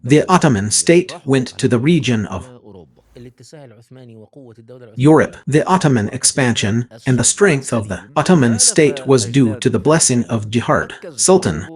The Ottoman state went to the region of Europe. The Ottoman expansion and the strength of the Ottoman state was due to the blessing of jihad. Sultan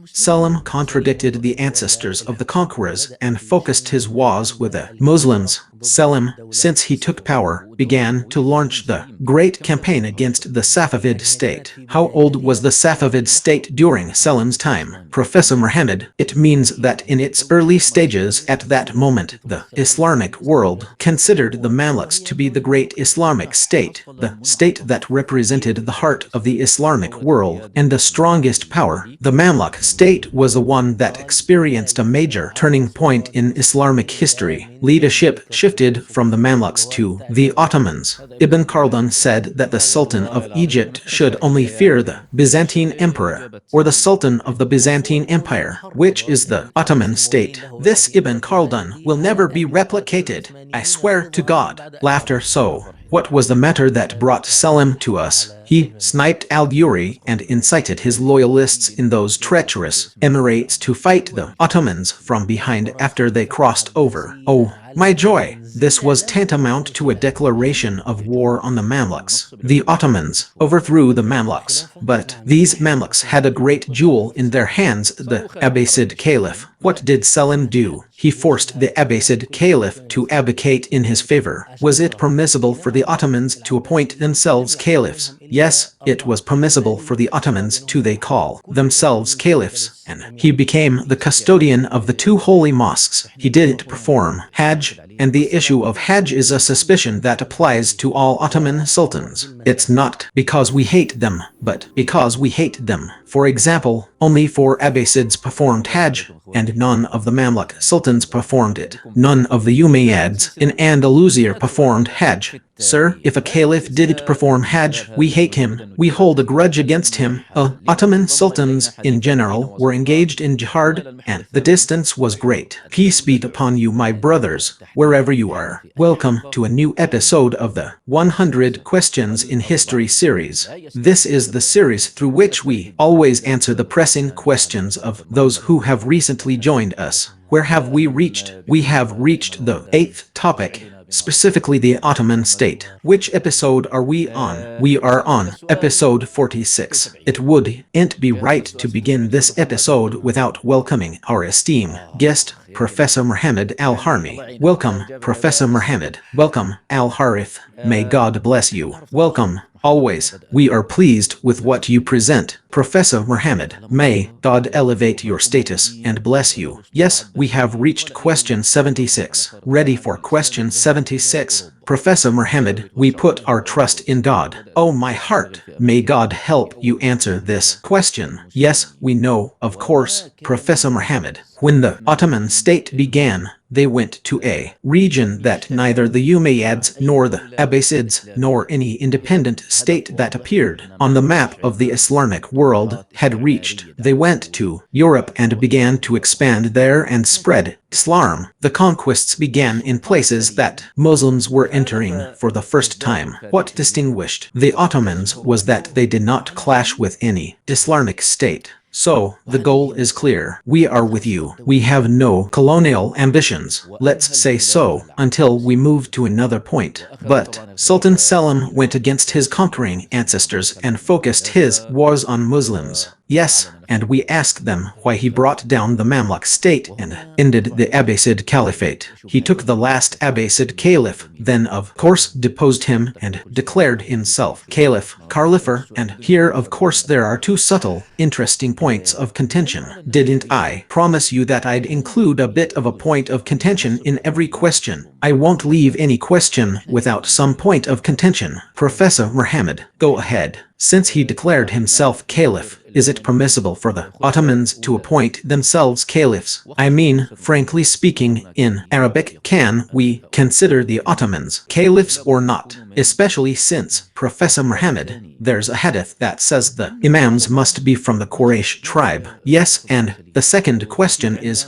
Selim contradicted the ancestors of the conquerors and focused his wars with the Muslims. Selim, since he took power, began to launch the Great Campaign against the Safavid state. How old was the Safavid state during Selim's time? Professor Muhammad, it means that in its early stages at that moment, the Islamic world considered the Mamluks to be the great Islamic state, the state that represented the heart of the Islamic world and the strongest power. The Mamluk state was the one that experienced a major turning point in Islamic history. Leadership shifted from the Mamluks to the Ottomans. Ibn Khaldun said that the Sultan of Egypt should only fear the Byzantine Emperor, or the Sultan of the Byzantine Empire, which is the Ottoman state. This Ibn Khaldun will never be replicated, I swear to God. Laughter. So, what was the matter that brought Selim to us? He sniped al-Uri and incited his loyalists in those treacherous Emirates to fight the Ottomans from behind after they crossed over. Oh, my joy! This was tantamount to a declaration of war on the Mamluks. The Ottomans overthrew the Mamluks, but these Mamluks had a great jewel in their hands, the Abbasid Caliph. What did Selim do? He forced the Abbasid Caliph to abdicate in his favor. Was it permissible for the Ottomans to appoint themselves caliphs? Yes, it was permissible for the Ottomans to they call themselves caliphs, and he became the custodian of the two holy mosques. He didn't perform Hajj, and the issue of Hajj is a suspicion that applies to all Ottoman sultans. It's not because we hate them, but because we hate them. For example, only 4 Abbasids performed Hajj, and none of the Mamluk sultans performed it. None of the Umayyads in Andalusia performed Hajj. Sir, if a caliph didn't perform Hajj, we hate him, we hold a grudge against him. Ottoman sultans, in general, were engaged in jihad, and the distance was great. Peace be upon you, my brothers, wherever you are. Welcome to a new episode of the 100 Questions in History series. This is the series through which we always answer the pressing questions of those who have recently joined us. Where have we reached? We have reached the 8th topic, specifically the Ottoman state. Which episode are we on? We are on episode 46. It wouldn't be right to begin this episode without welcoming our esteemed guest, Professor Muhammad Al-Harmi. Welcome, Professor Muhammad. Welcome, Al-Harith. May God bless you. Welcome. Always, we are pleased with what you present, Professor Muhammad. May God elevate your status and bless you. Yes, we have reached question 76. Ready for question 76? Professor Muhammad, we put our trust in God. Oh my heart, may God help you answer this question. Yes, we know, of course, Professor Muhammad. When the Ottoman state began, they went to a region that neither the Umayyads nor the Abbasids nor any independent state that appeared on the map of the Islamic world had reached. They went to Europe and began to expand there and spread Islam. The conquests began in places that Muslims were entering for the first time. What distinguished the Ottomans was that they did not clash with any Islamic state. So, the goal is clear. We are with you. We have no colonial ambitions, let's say so, until we move to another point. But Sultan Selim went against his conquering ancestors and focused his wars on Muslims. Yes, and we asked them why he brought down the Mamluk state and ended the Abbasid Caliphate. He took the last Abbasid Caliph, then of course deposed him and declared himself Caliph, Khalifa, and here of course there are 2 subtle, interesting points of contention. Didn't I promise you that I'd include a bit of a point of contention in every question? I won't leave any question without some point of contention. Professor Muhammad, go ahead. Since he declared himself Caliph, is it permissible for the Ottomans to appoint themselves caliphs? I mean, frankly speaking, in Arabic, can we consider the Ottomans caliphs or not? Especially since, Professor Muhammad, there's a hadith that says the imams must be from the Quraysh tribe. Yes, and the second question is,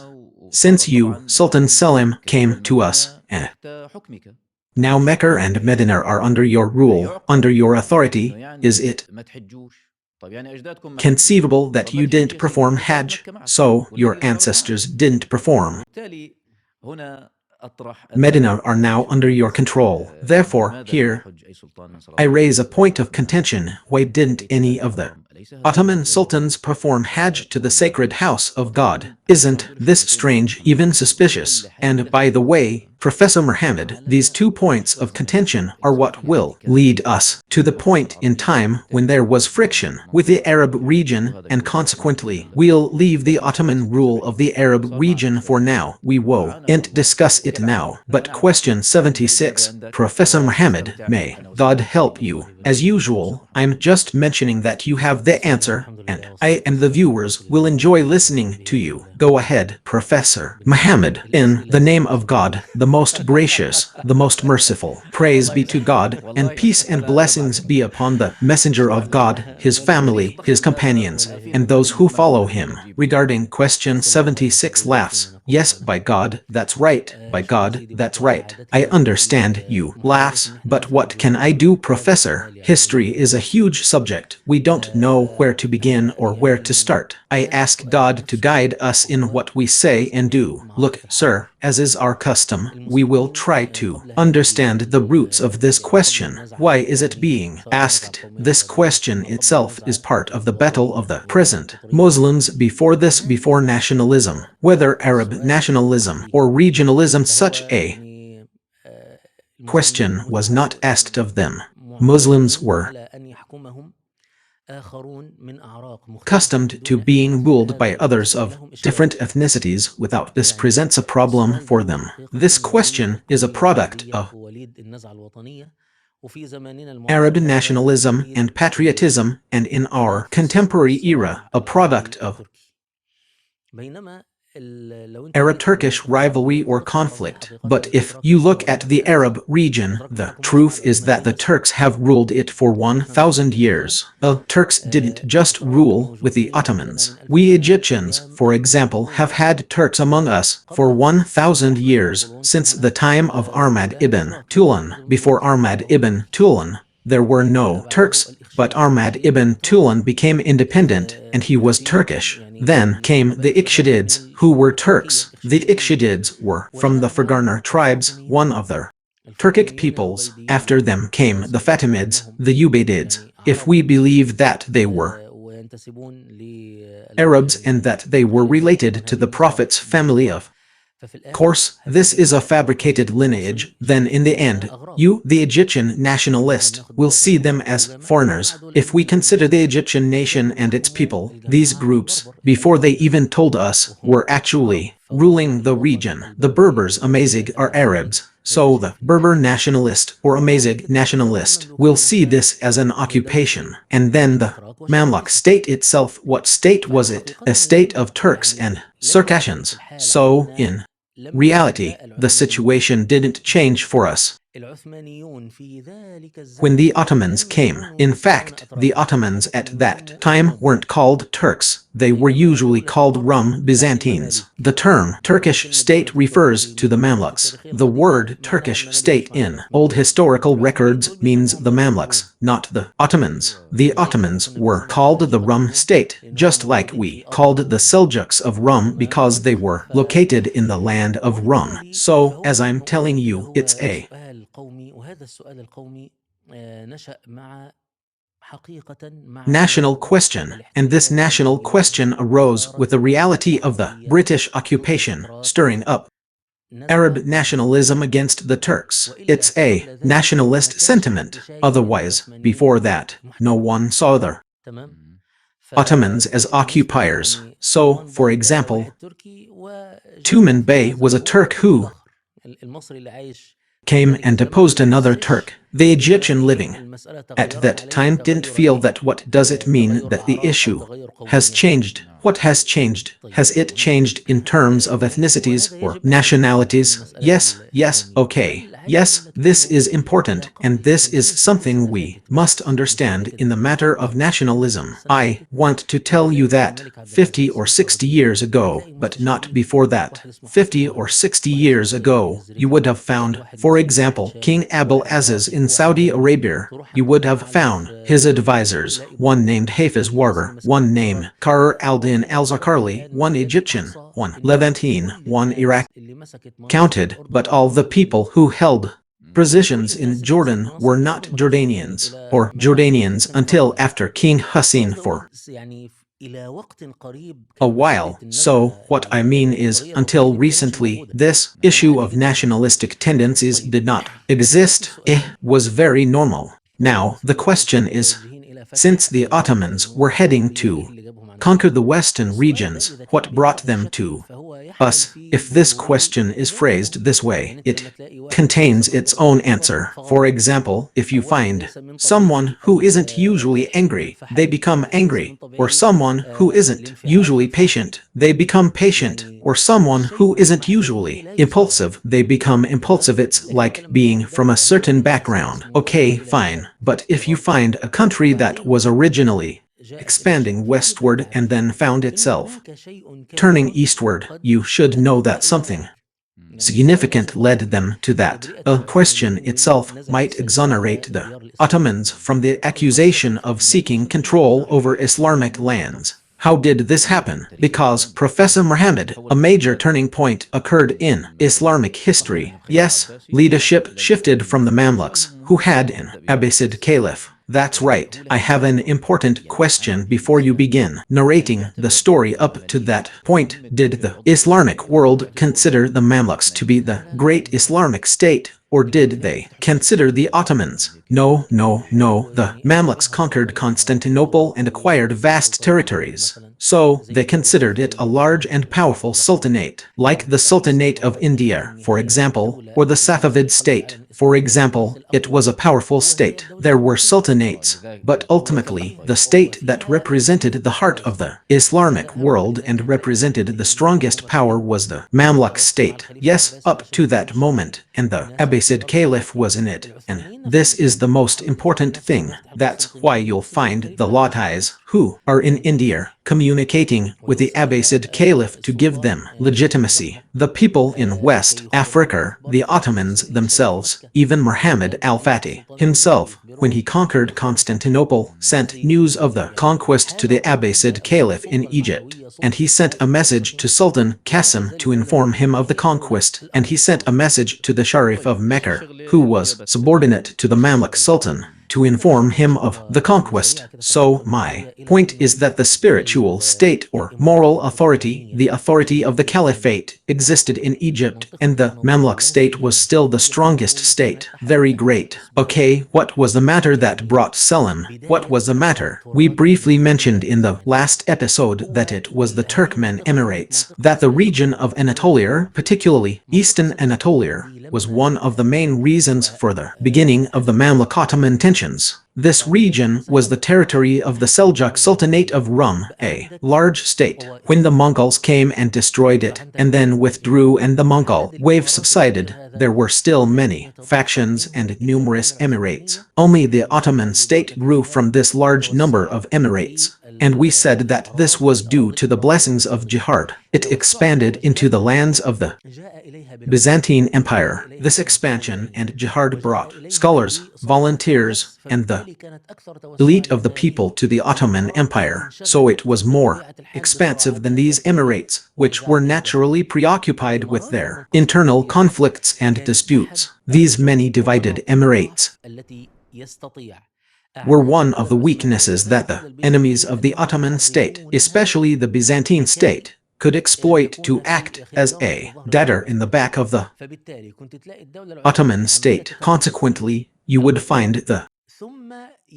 since you, Sultan Selim, came to us, now Mecca and Medina are under your rule, under your authority, is it Conceivable that you didn't perform Hajj, so your ancestors didn't perform. Medina are now under your control. Therefore, here, I raise a point of contention. Why didn't any of the Ottoman sultans perform Hajj to the sacred house of God? Isn't this strange, even suspicious? And by the way, Professor Muhammad, these 2 points of contention are what will lead us to the point in time when there was friction with the Arab region, and consequently, we'll leave the Ottoman rule of the Arab region for now. We won't discuss it now. But question 76, Professor Muhammad, may God help you. As usual, I'm just mentioning that you have the answer, and I and the viewers will enjoy listening to you. Go ahead, Professor Muhammad. In the name of God, the most gracious, the most merciful. Praise be to God, and peace and blessings be upon the messenger of God, his family, his companions, and those who follow him. Regarding question 76 laughs. Yes, by God, that's right. By God, that's right. I understand you. Laughs. But what can I do, Professor? History is a huge subject. We don't know where to begin or where to start. I ask God to guide us in what we say and do. Look, sir, as is our custom, we will try to understand the roots of this question. Why is it being asked? This question itself is part of the battle of the present. Muslims before nationalism, whether Arab nationalism or regionalism, such a question was not asked of them. Muslims were accustomed to being ruled by others of different ethnicities. Without this presents a problem for them. This question is a product of Arab nationalism and patriotism, and in our contemporary era, a product of Arab-Turkish rivalry or conflict. But if you look at the Arab region, the truth is that the Turks have ruled it for 1,000 years. The Turks didn't just rule with the Ottomans. We Egyptians, for example, have had Turks among us for 1,000 years, since the time of Ahmad ibn Tulun. Before Ahmad ibn Tulun, there were no Turks, but Ahmad ibn Tulun became independent, and he was Turkish. Then came the Ikhshidids, who were Turks. The Ikhshidids were from the Fergana tribes, one of the Turkic peoples. After them came the Fatimids, the Ubaydids. If we believe that they were Arabs and that they were related to the Prophet's family of course, this is a fabricated lineage. Then in the end, you, the Egyptian nationalist, will see them as foreigners. If we consider the Egyptian nation and its people, these groups, before they even told us, were actually ruling the region. The Berbers Amazigh are Arabs, so the Berber nationalist or Amazigh nationalist will see this as an occupation. And then the Mamluk state itself, what state was it? A state of Turks and Circassians. So, in reality, the situation didn't change for us when the Ottomans came. In fact, the Ottomans at that time weren't called Turks. They were usually called Rum Byzantines. The term Turkish state refers to the Mamluks. The word Turkish state in old historical records means the Mamluks, not the Ottomans. The Ottomans were called the Rum state, just like we called the Seljuks of Rum because they were located in the land of Rum. So, as I'm telling you, it's a national question, and this national question arose with the reality of the British occupation, stirring up Arab nationalism against the Turks. It's a nationalist sentiment. Otherwise, before that, no one saw the Ottomans as occupiers. So, for example, Tuman Bey was a Turk who came and deposed another Turk. The Egyptian living at that time didn't feel that. What does it mean that the issue has changed? What has changed? Has it changed in terms of ethnicities or nationalities? Yes, okay. Yes, this is important, and this is something we must understand in the matter of nationalism. I want to tell you that 50 or 60 years ago, but not before that, 50 or 60 years ago, you would have found, for example, King Abul Aziz in Saudi Arabia. You would have found his advisors, one named Hafiz Warber, one named Karar al-Din al-Zakarli, one Egyptian, one Levantine, one Iraq, counted, but all the people who held positions in Jordan were not Jordanians, or Jordanians until after King Hussein for a while. So, what I mean is, until recently, this issue of nationalistic tendencies did not exist. It was very normal. Now, the question is, since the Ottomans were heading to conquer the western regions, what brought them to us? If this question is phrased this way, it contains its own answer. For example, if you find someone who isn't usually angry, they become angry, or someone who isn't usually patient, they become patient, or someone who isn't usually impulsive, they become impulsive. It's like being from a certain background. Okay, fine. But if you find a country that was originally expanding westward and then found itself turning eastward, you should know that something significant led them to that. A question itself might exonerate the Ottomans from the accusation of seeking control over Islamic lands. How did this happen? Because Professor Muhammad, a major turning point occurred in Islamic history. Yes, leadership shifted from the Mamluks, who had an Abbasid caliph. That's right. I have an important question before you begin narrating the story up to that point. Did the Islamic world consider the Mamluks to be the great Islamic state, or did they consider the Ottomans? No, no, no. The Mamluks conquered Constantinople and acquired vast territories. So, they considered it a large and powerful sultanate, like the Sultanate of India, for example, or the Safavid state. For example, it was a powerful state. There were sultanates, but ultimately, the state that represented the heart of the Islamic world and represented the strongest power was the Mamluk state. Yes, up to that moment, and the Abbasid caliph was in it. And this is the most important thing. That's why you'll find the Latais, who are in India, communicating with the Abbasid caliph to give them legitimacy. The people in West Africa, the Ottomans themselves, even Muhammad al-Fatih himself, when he conquered Constantinople, sent news of the conquest to the Abbasid caliph in Egypt. And he sent a message to Sultan Qasim to inform him of the conquest, and he sent a message to the Sharif of Mecca, who was subordinate to the Mamluk Sultan, to inform him of the conquest. So my point is that the spiritual state or moral authority, the authority of the caliphate, existed in Egypt, and the Mamluk state was still the strongest state. Very great. Okay, what was the matter that brought Selim? What was the matter? We briefly mentioned in the last episode that it was the Turkmen Emirates, that the region of Anatolia, particularly Eastern Anatolia, was one of the main reasons for the beginning of the Mamluk Ottoman tensions. This region was the territory of the Seljuk Sultanate of Rum, a large state. When the Mongols came and destroyed it, and then withdrew and the Mongol wave subsided, there were still many factions and numerous emirates. Only the Ottoman state grew from this large number of emirates. And we said that this was due to the blessings of jihad. It expanded into the lands of the Byzantine Empire. This expansion and jihad brought scholars, volunteers, and the elite of the people to the Ottoman Empire, so it was more expansive than these emirates, which were naturally preoccupied with their internal conflicts and disputes. These many divided emirates were one of the weaknesses that the enemies of the Ottoman state, especially the Byzantine state, could exploit to act as a dagger in the back of the Ottoman state. Consequently, you would find the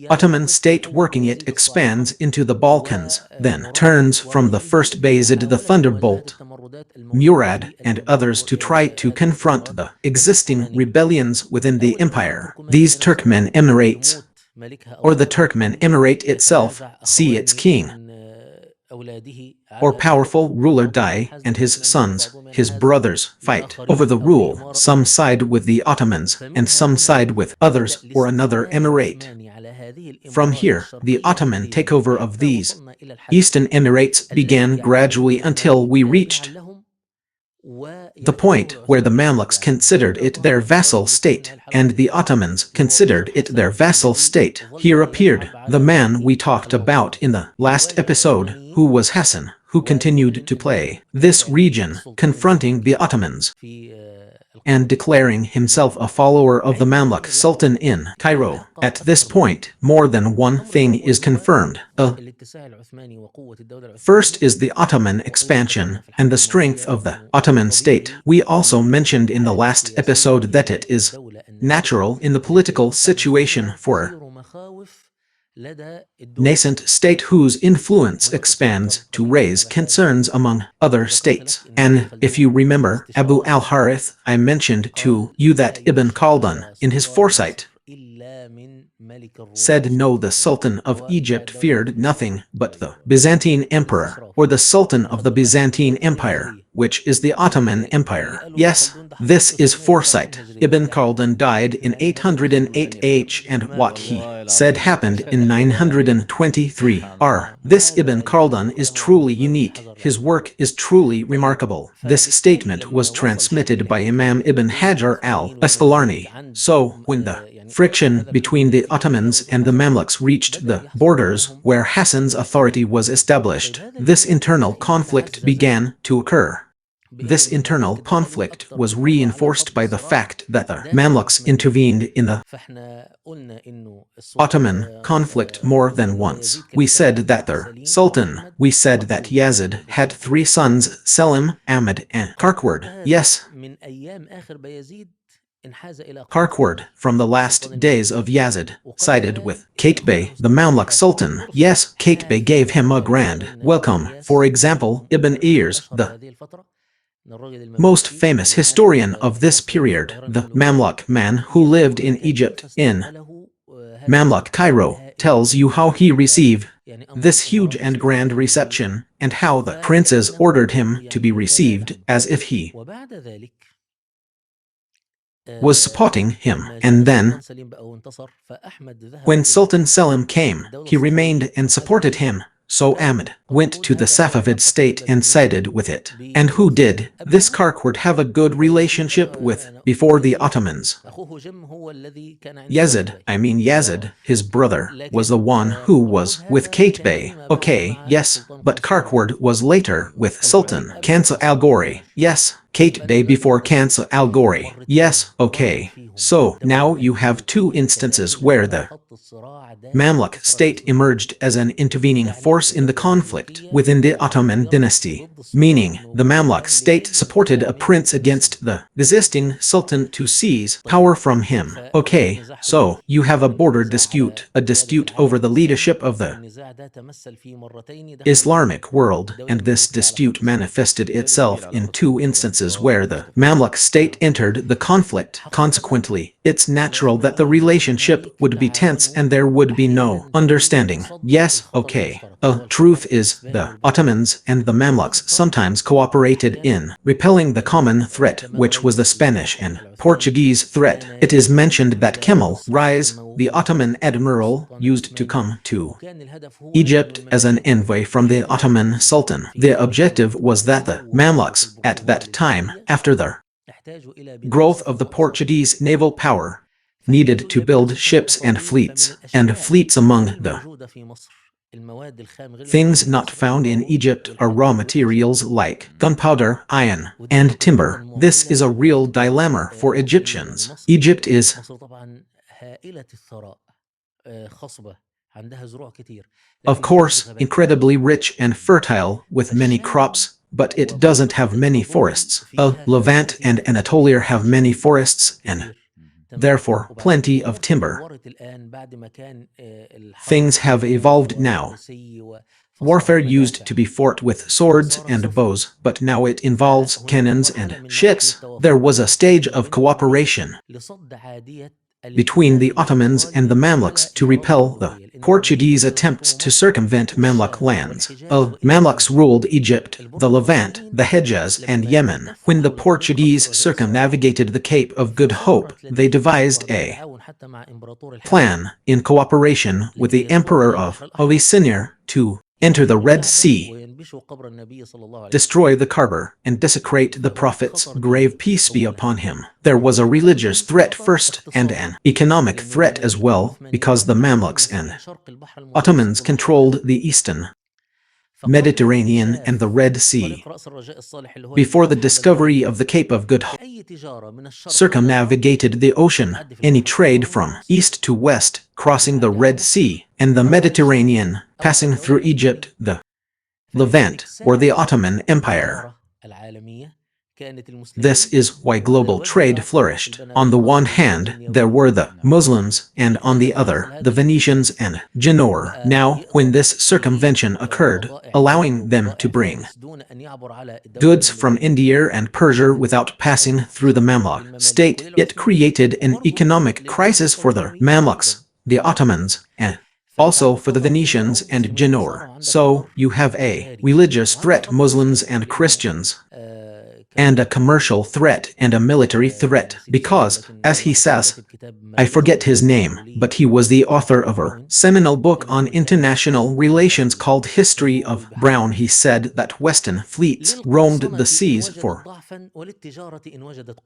Ottoman state working. It expands into the Balkans, then turns from the first Bayezid the Thunderbolt, Murad, and others to try to confront the existing rebellions within the empire. These Turkmen Emirates, or the Turkmen Emirate itself, see its king or powerful ruler die and his sons, his brothers, fight over the rule. Some side with the Ottomans and some side with others or another emirate. From here, the Ottoman takeover of these Eastern Emirates began gradually until we reached the point where the Mamluks considered it their vassal state, and the Ottomans considered it their vassal state. Here appeared the man we talked about in the last episode, who was Hassan, who continued to play this region, confronting the Ottomans and declaring himself a follower of the Mamluk Sultan in Cairo. At this point, more than one thing is confirmed. First is the Ottoman expansion and the strength of the Ottoman state. We also mentioned in the last episode that it is natural in the political situation for nascent state whose influence expands to raise concerns among other states. And if you remember Abu al-Harith, I mentioned to you that Ibn Khaldun, in his foresight, said no, the Sultan of Egypt feared nothing but the Byzantine Emperor, or the Sultan of the Byzantine Empire, which is the Ottoman Empire. Yes, this is foresight. Ibn Khaldun died in 808 H and what he said happened in 923 R. This Ibn Khaldun is truly unique. His work is truly remarkable. This statement was transmitted by Imam Ibn Hajar al-Asqalani. So, when the friction between the Ottomans and the Mamluks reached the borders where Hassan's authority was established, this internal conflict began to occur. This internal conflict was reinforced by the fact that the Mamluks intervened in the Ottoman conflict more than once. We said that we said that Yazid had three sons, Selim, Ahmed, and Karkward. Yes, Karkward, from the last days of Yazid, sided with Qaitbay, the Mamluk Sultan. Yes, Qaitbay gave him a grand welcome. For example, Ibn Iyas, the most famous historian of this period, the Mamluk man who lived in Egypt, in Mamluk Cairo, tells you how he received this huge and grand reception, and how the princes ordered him to be received as if he was supporting him. And then, when Sultan Selim came, he remained and supported him. So Ahmed went to the Safavid state and sided with it. And who did this Karkward have a good relationship with before the Ottomans? Yazid, his brother, was the one who was with Qaitbay. Okay, yes, but Karkward was later with Sultan Kansa al-Ghori. Yes, Qaitbay before Kansa al-Ghori. Yes, okay. So, now you have two instances where the Mamluk state emerged as an intervening force in the conflict within the Ottoman dynasty, meaning the Mamluk state supported a prince against the resisting sultan to seize power from him. Okay, so you have a border dispute, a dispute over the leadership of the Islamic world, and this dispute manifested itself in two instances where the Mamluk state entered the conflict. Consequently, it's natural that the relationship would be tense and there would be no understanding. Yes, okay. Truth is, the Ottomans and the Mamluks sometimes cooperated in repelling the common threat, which was the Spanish and Portuguese threat. It is mentioned that Kemal Rise, the Ottoman admiral, used to come to Egypt as an envoy from the Ottoman Sultan. The objective was that the Mamluks, at that time, after the growth of the Portuguese naval power, needed to build ships and fleets among the things not found in Egypt are raw materials like gunpowder, iron, and timber. This is a real dilemma for Egyptians. Egypt is of course incredibly rich and fertile with many crops, but it doesn't have many forests. Levant and Anatolia have many forests and therefore plenty of timber. Things have evolved now. Warfare used to be fought with swords and bows, but now it involves cannons and ships. There was a stage of cooperation between the Ottomans and the Mamluks to repel the Portuguese attempts to circumvent Mamluk lands. Mamluks ruled Egypt, the Levant, the Hejaz, and Yemen. When the Portuguese circumnavigated the Cape of Good Hope, they devised a plan, in cooperation with the Emperor of Abyssinia, to enter the Red Sea, destroy the Ka'bah, and desecrate the Prophet's grave, peace be upon him. There was a religious threat first and an economic threat as well, because the Mamluks and Ottomans controlled the eastern Mediterranean and the Red Sea. Before the discovery of the Cape of Good Hope circumnavigated the ocean, any trade from east to west, crossing the Red Sea and the Mediterranean, passing through Egypt, the Levant, or the Ottoman Empire. This is why global trade flourished. On the one hand, there were the Muslims, and on the other, the Venetians and Genoa. Now, when this circumvention occurred, allowing them to bring goods from India and Persia without passing through the Mamluk state, it created an economic crisis for the Mamluks, the Ottomans, and also for the Venetians and Genoa. So, you have a religious threat, Muslims and Christians, and a commercial threat and a military threat, because, as he says, I forget his name, but he was the author of a seminal book on international relations called History of Brown. He said that Western fleets roamed the seas for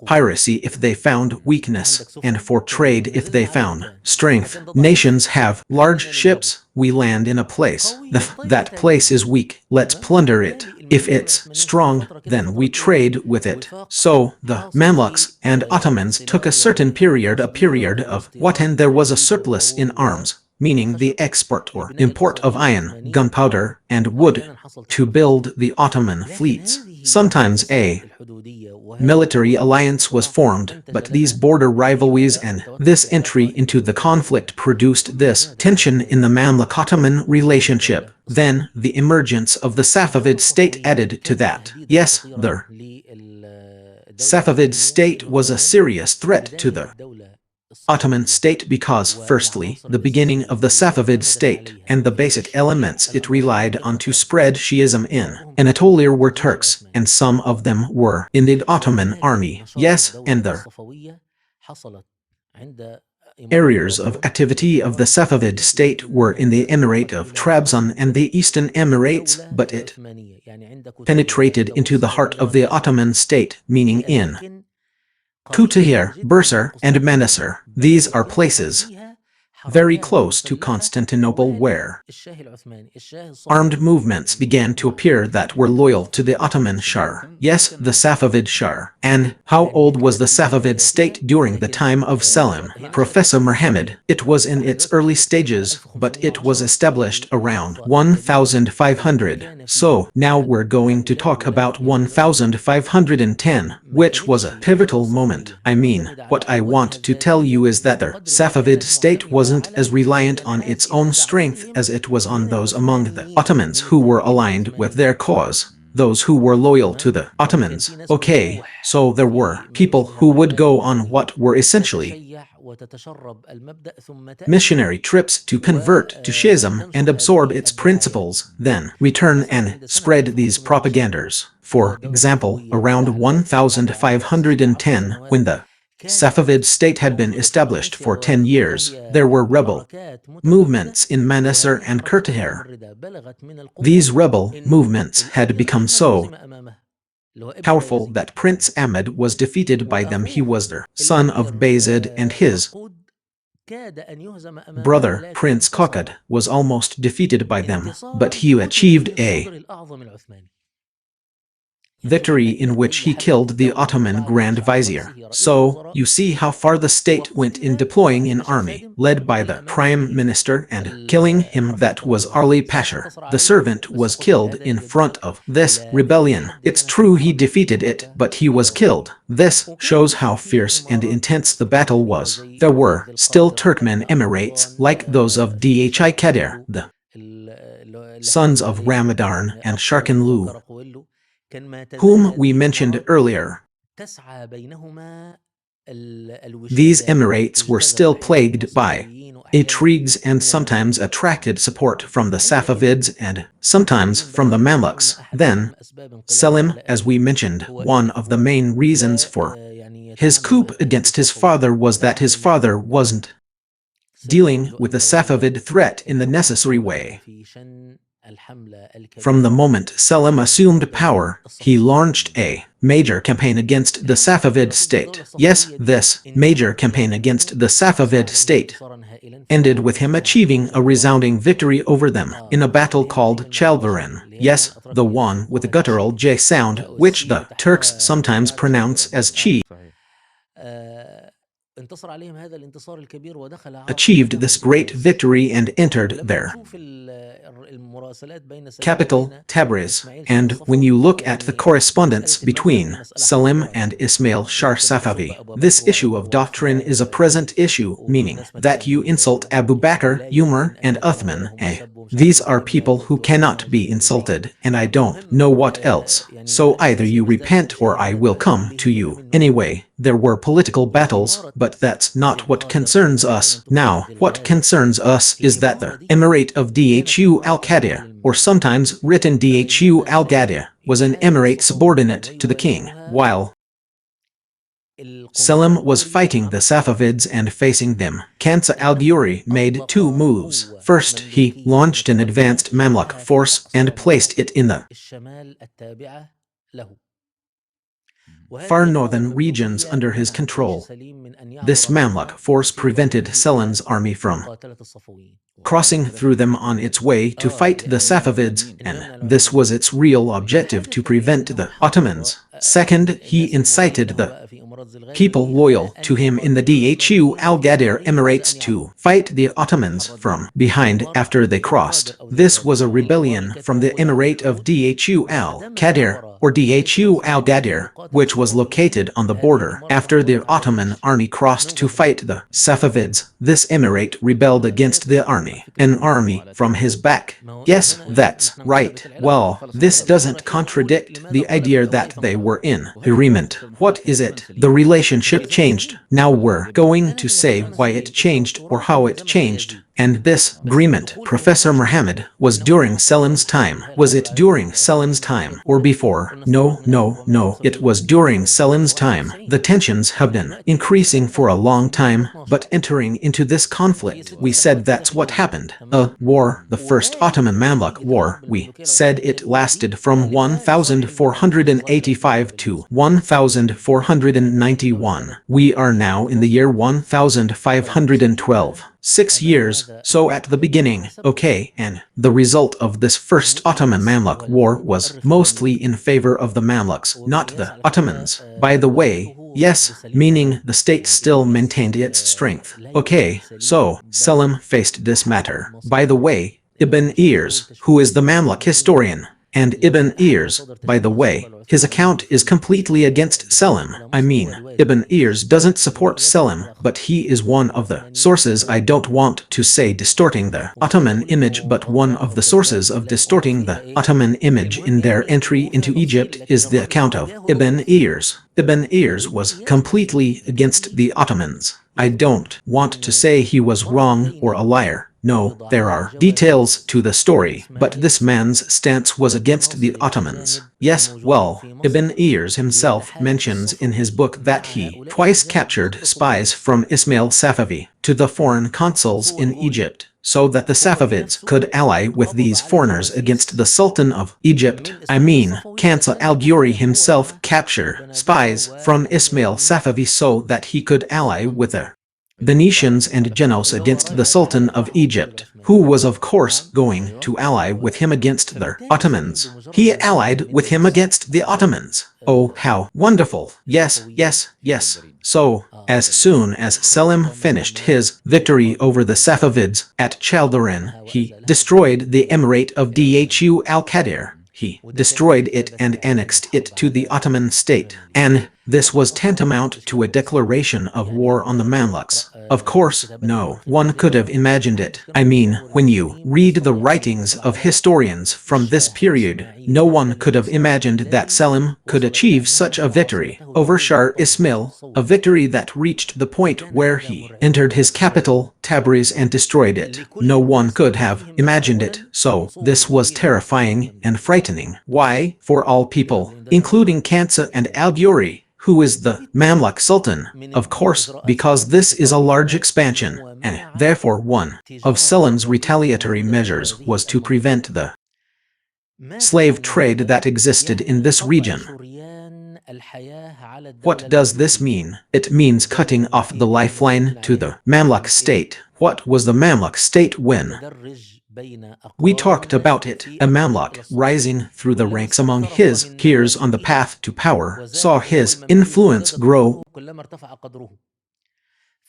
piracy if they found weakness, and for trade if they found strength. Nations have large ships. We land in a place. That place is weak. Let's plunder it. If it's strong, then we trade with it. So, the Mamluks and Ottomans took a certain period, of when there was a surplus in arms, meaning the export or import of iron, gunpowder, and wood, to build the Ottoman fleets. Sometimes a military alliance was formed, but these border rivalries and this entry into the conflict produced this tension in the Mamluk-Ottoman relationship. Then, the emergence of the Safavid state added to that. Yes, the Safavid state was a serious threat to the Ottoman state because, firstly, the beginning of the Safavid state and the basic elements it relied on to spread Shiism in Anatolia were Turks, and some of them were in the Ottoman army. Yes, and the areas of activity of the Safavid state were in the Emirate of Trabzon and the Eastern Emirates, but it penetrated into the heart of the Ottoman state, meaning in Kutahir, Bursa, and Manasir. These are places very close to Constantinople where armed movements began to appear that were loyal to the Ottoman Shah. Yes, the Safavid Shah. And how old was the Safavid state during the time of Selim? Professor Muhammad, it was in its early stages, but it was established around 1500. So, now we're going to talk about 1510, which was a pivotal moment. I mean, what I want to tell you is that the Safavid state wasn't as reliant on its own strength as it was on those among the Ottomans who were aligned with their cause, those who were loyal to the Ottomans. Okay, so there were people who would go on what were essentially missionary trips to convert to Shiism and absorb its principles, then return and spread these propagandas. For example, around 1510, when the Safavid state had been established for 10 years, there were rebel movements in Manasir and Kutahir. These rebel movements had become so powerful that Prince Ahmed was defeated by them. He was the son of Bayezid, and his brother, Prince Kakad, was almost defeated by them, but he achieved a victory in which he killed the Ottoman Grand Vizier. So, you see how far the state went in deploying an army, led by the prime minister, and killing him. That was Ali Pasha. The servant was killed in front of this rebellion. It's true he defeated it, but he was killed. This shows how fierce and intense the battle was. There were still Turkmen Emirates, like those of Dhi Qadir, the sons of Ramadan and Sharkanlu, whom we mentioned earlier. These emirates were still plagued by intrigues and sometimes attracted support from the Safavids and sometimes from the Mamluks. Then, Selim, as we mentioned, one of the main reasons for his coup against his father was that his father wasn't dealing with the Safavid threat in the necessary way. From the moment Selim assumed power, he launched a major campaign against the Safavid state. Yes, this major campaign against the Safavid state ended with him achieving a resounding victory over them in a battle called Chalvarin. Yes, the one with the guttural J sound, which the Turks sometimes pronounce as chi. Achieved this great victory and entered their capital, Tabriz, and when you look at the correspondence between Selim and Ismail Shah Safavi, this issue of doctrine is a present issue, meaning that you insult Abu Bakr, Umar, and Uthman. These are people who cannot be insulted, and I don't know what else. So either you repent or I will come to you. Anyway, there were political battles, but that's not what concerns us. Now, what concerns us is that the Emirate of Dhu al-Qadir, or sometimes written Dhu al-Qadir, was an emirate subordinate to the king, while Selim was fighting the Safavids and facing them. Kansa al-Ghuri made two moves. First, he launched an advanced Mamluk force and placed it in the far northern regions under his control. This Mamluk force prevented Selim's army from crossing through them on its way to fight the Safavids, and this was its real objective, to prevent the Ottomans. Second, he incited the people loyal to him in the Dhu al-Qadir Emirates to fight the Ottomans from behind after they crossed. This was a rebellion from the Emirate of Dhu al-Qadir, or Dhu al-Qadir, which was located on the border. After the Ottoman army crossed to fight the Safavids, this emirate rebelled against the army. An army from his back. Yes, that's right. Well, this doesn't contradict the idea that they were in agreement. What is it? The relationship changed. Now we're going to say why it changed or how it changed. And this agreement, Professor Muhammad, was during Selim's time. Was it during Selim's time or before? No. It was during Selim's time. The tensions have been increasing for a long time, but entering into this conflict, we said that's what happened. A war, the First Ottoman Mamluk War, we said it lasted from 1485 to 1491. We are now in the year 1512. 6 years, so at the beginning, okay, and the result of this First Ottoman Mamluk War was mostly in favor of the Mamluks, not the Ottomans. By the way, yes, meaning the state still maintained its strength. Okay, so Selim faced this matter. By the way, Ibn Ears, who is the Mamluk historian, and Ibn Ears, by the way, his account is completely against Selim. I mean, Ibn Ears doesn't support Selim, but he is one of the sources, I don't want to say distorting the Ottoman image, but one of the sources of distorting the Ottoman image in their entry into Egypt is the account of Ibn Ears. Ibn Ears was completely against the Ottomans. I don't want to say he was wrong or a liar. No, there are details to the story, but this man's stance was against the Ottomans. Yes, well, Ibn Ears himself mentions in his book that he twice captured spies from Ismail Safavi to the foreign consuls in Egypt, so that the Safavids could ally with these foreigners against the Sultan of Egypt. I mean, Kansa al-Ghuri himself captured spies from Ismail Safavi so that he could ally with the Venetians and Genoese against the Sultan of Egypt, who was of course going to ally with him against the Ottomans. He allied with him against the Ottomans. Oh, how wonderful. Yes. So, as soon as Selim finished his victory over the Safavids at Chaldarin, he destroyed the Emirate of Dhu al-Qadir. He destroyed it and annexed it to the Ottoman state. And This was tantamount to a declaration of war on the Mamluks. Of course, no one could have imagined it. I mean, when you read the writings of historians from this period, no one could have imagined that Selim could achieve such a victory over Shah Ismail, a victory that reached the point where he entered his capital, Tabriz, and destroyed it. No one could have imagined it, so this was terrifying and frightening. Why? For all people, including Kansa and al-Ghuri, who is the Mamluk Sultan. Of course, because this is a large expansion, and therefore one of Selim's retaliatory measures was to prevent the slave trade that existed in this region. What does this mean? It means cutting off the lifeline to the Mamluk state. What was the Mamluk state when? We talked about it. A Mamluk, rising through the ranks among his peers on the path to power, saw his influence grow.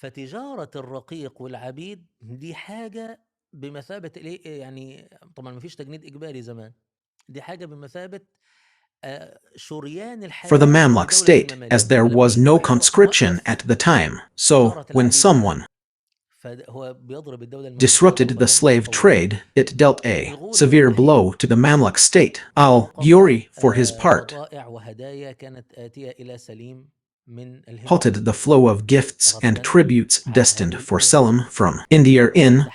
فتجارة الرقيق والعبيد دي حاجة بمثابة الايه يعني طبعا مفيش تجنيد إجباري زمان دي حاجة بمثابة شريان for the الحياة Mamluk state, as there was no conscription at the time. So, when someone disrupted the slave trade, it dealt a severe blow to the Mamluk state. Al-Ghuri, for his part, halted the flow of gifts and tributes destined for Selim from India. In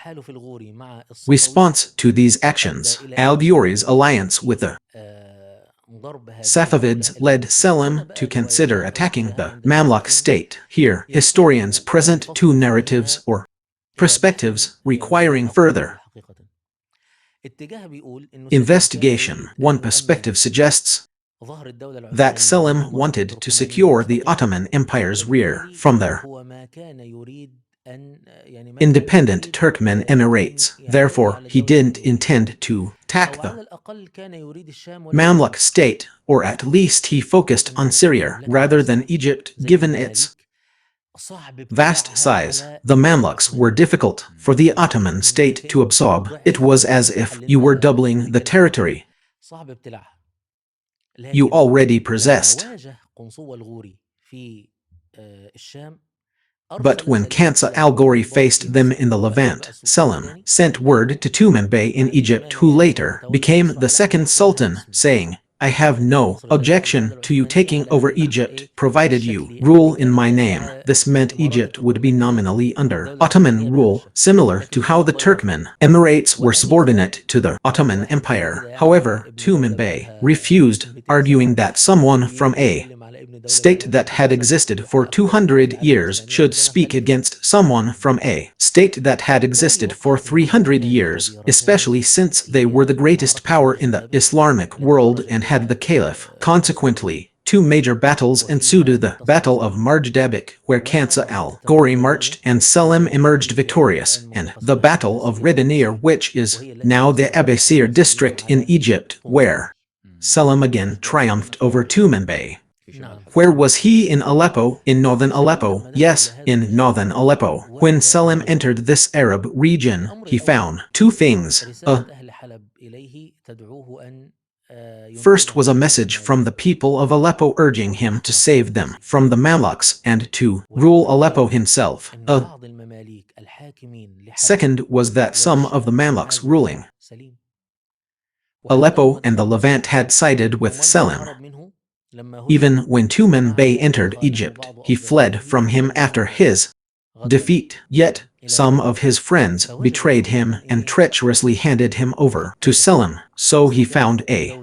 response to these actions, al-Ghuri's alliance with the Safavids led Selim to consider attacking the Mamluk state. Here, historians present two narratives or perspectives requiring further investigation. One perspective suggests that Selim wanted to secure the Ottoman Empire's rear from their independent Turkmen Emirates. Therefore, he didn't intend to attack the Mamluk state, or at least he focused on Syria rather than Egypt, given its vast size. The Mamluks were difficult for the Ottoman state to absorb. It was as if you were doubling the territory you already possessed. But when Kansa al-Ghuri faced them in the Levant, Selim sent word to Tumen Bey in Egypt, who later became the second sultan, saying, I have no objection to you taking over Egypt, provided you rule in my name. This meant Egypt would be nominally under Ottoman rule, similar to how the Turkmen Emirates were subordinate to the Ottoman Empire. However, Tumen Bey refused, arguing that someone from a state that had existed for 200 years should speak against someone from a state that had existed for 300 years, especially since they were the greatest power in the Islamic world and had the Caliph. Consequently, two major battles ensued: the Battle of Marjdabik, where Kansa al-Ghuri marched and Selim emerged victorious, and the Battle of Ridanier, which is now the Abasir district in Egypt, where Selim again triumphed over Tumen Bey. Where was he? In Aleppo? In northern Aleppo? Yes, in northern Aleppo. When Selim entered this Arab region, he found two things. First was a message from the people of Aleppo urging him to save them from the Mamluks and to rule Aleppo himself. Second was that some of the Mamluks ruling Aleppo and the Levant had sided with Selim. Even when Tumen Bey entered Egypt, he fled from him after his defeat. Yet, some of his friends betrayed him and treacherously handed him over to Selim, so he found a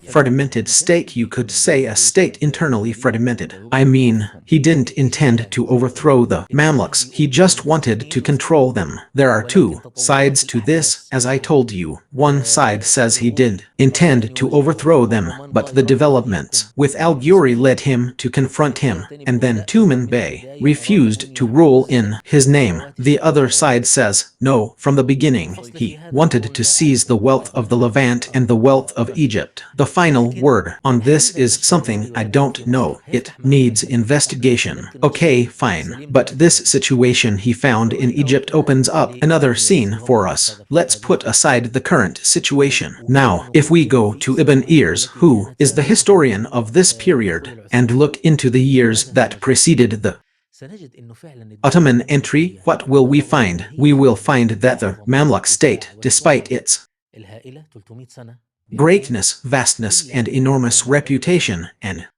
fragmented state. You could say a state internally fragmented. I mean, he didn't intend to overthrow the Mamluks, he just wanted to control them. There are two sides to this, as I told you. One side says he did intend to overthrow them, but the developments with al-Ghuri led him to confront him, and then Tumen Bey refused to rule in his name. The other side says, no, from the beginning, he wanted to seize the wealth of the Levant and the wealth of Egypt. The final word on this is something I don't know. It needs investigation. Okay, fine. But this situation he found in Egypt opens up another scene for us. Let's put aside the current situation. Now, if we go to Ibn Ears, who is the historian of this period, and look into the years that preceded the Ottoman entry, what will we find? We will find that the Mamluk state, despite its greatness, vastness, and enormous reputation, and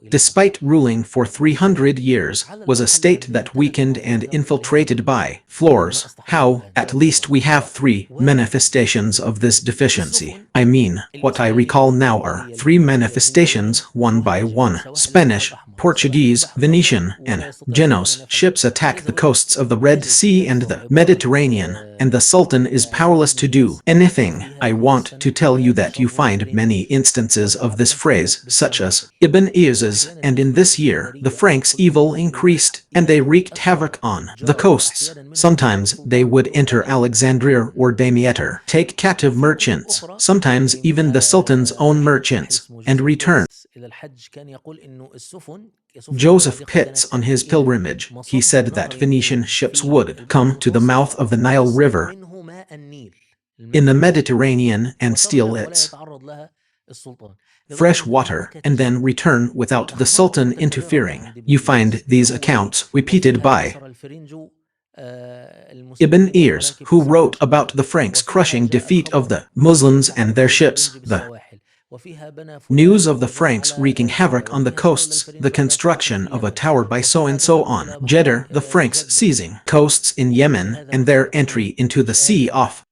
despite ruling for 300 years, was a state that weakened and infiltrated by floors. How? At least we have three manifestations of this deficiency. I mean, what I recall now are three manifestations, one by one. Spanish, Portuguese, Venetian, and Genoese ships attack the coasts of the Red Sea and the Mediterranean, and the Sultan is powerless to do anything. I want to tell you that you find many instances of this phrase, such as Ibn Iyaz's, and in this year the Franks' evil increased, and they wreaked havoc on the coasts. Sometimes they would enter Alexandria or Damietta, take captive merchants, sometimes even the Sultan's own merchants, and return. Joseph Pitts on his pilgrimage, he said that Venetian ships would come to the mouth of the Nile River in the Mediterranean and steal its fresh water, and then return without the Sultan interfering. You find these accounts repeated by Ibn Ears, who wrote about the Franks' crushing defeat of the Muslims and their ships, the news of the Franks wreaking havoc on the coasts, the construction of a tower by so-and-so on Jeddah, the Franks seizing coasts in Yemen, and their entry into the sea off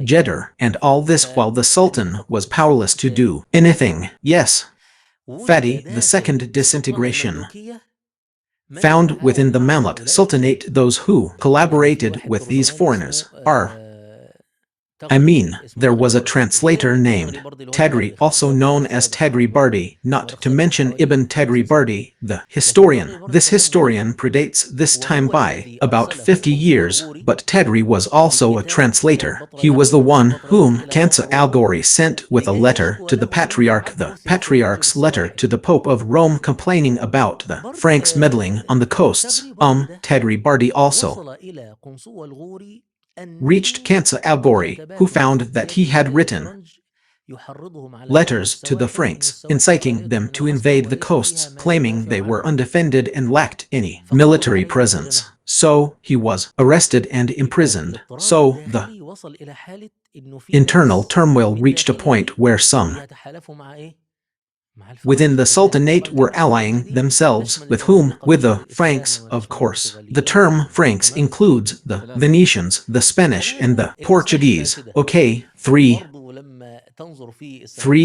Jeddah, and all this while the Sultan was powerless to do anything. Yes, Fatih, the second disintegration found within the Mamluk Sultanate. Those who collaborated with these foreigners are, there was a translator named Tagri, also known as Tagri Bardi, not to mention Ibn Tagri Bardi, the historian. This historian predates this time by about 50 years, but Tagri was also a translator. He was the one whom Kansa al-Ghori sent with a letter to the Patriarch, the Patriarch's letter to the Pope of Rome complaining about the Franks meddling on the coasts. Tagri Bardi also reached Kansa al-Ghori, who found that he had written letters to the Franks, inciting them to invade the coasts, claiming they were undefended and lacked any military presence. So, he was arrested and imprisoned. So, the internal turmoil reached a point where some within the Sultanate were allying themselves with whom? With the Franks, of course. The term Franks includes the Venetians, the Spanish, and the Portuguese. Okay, three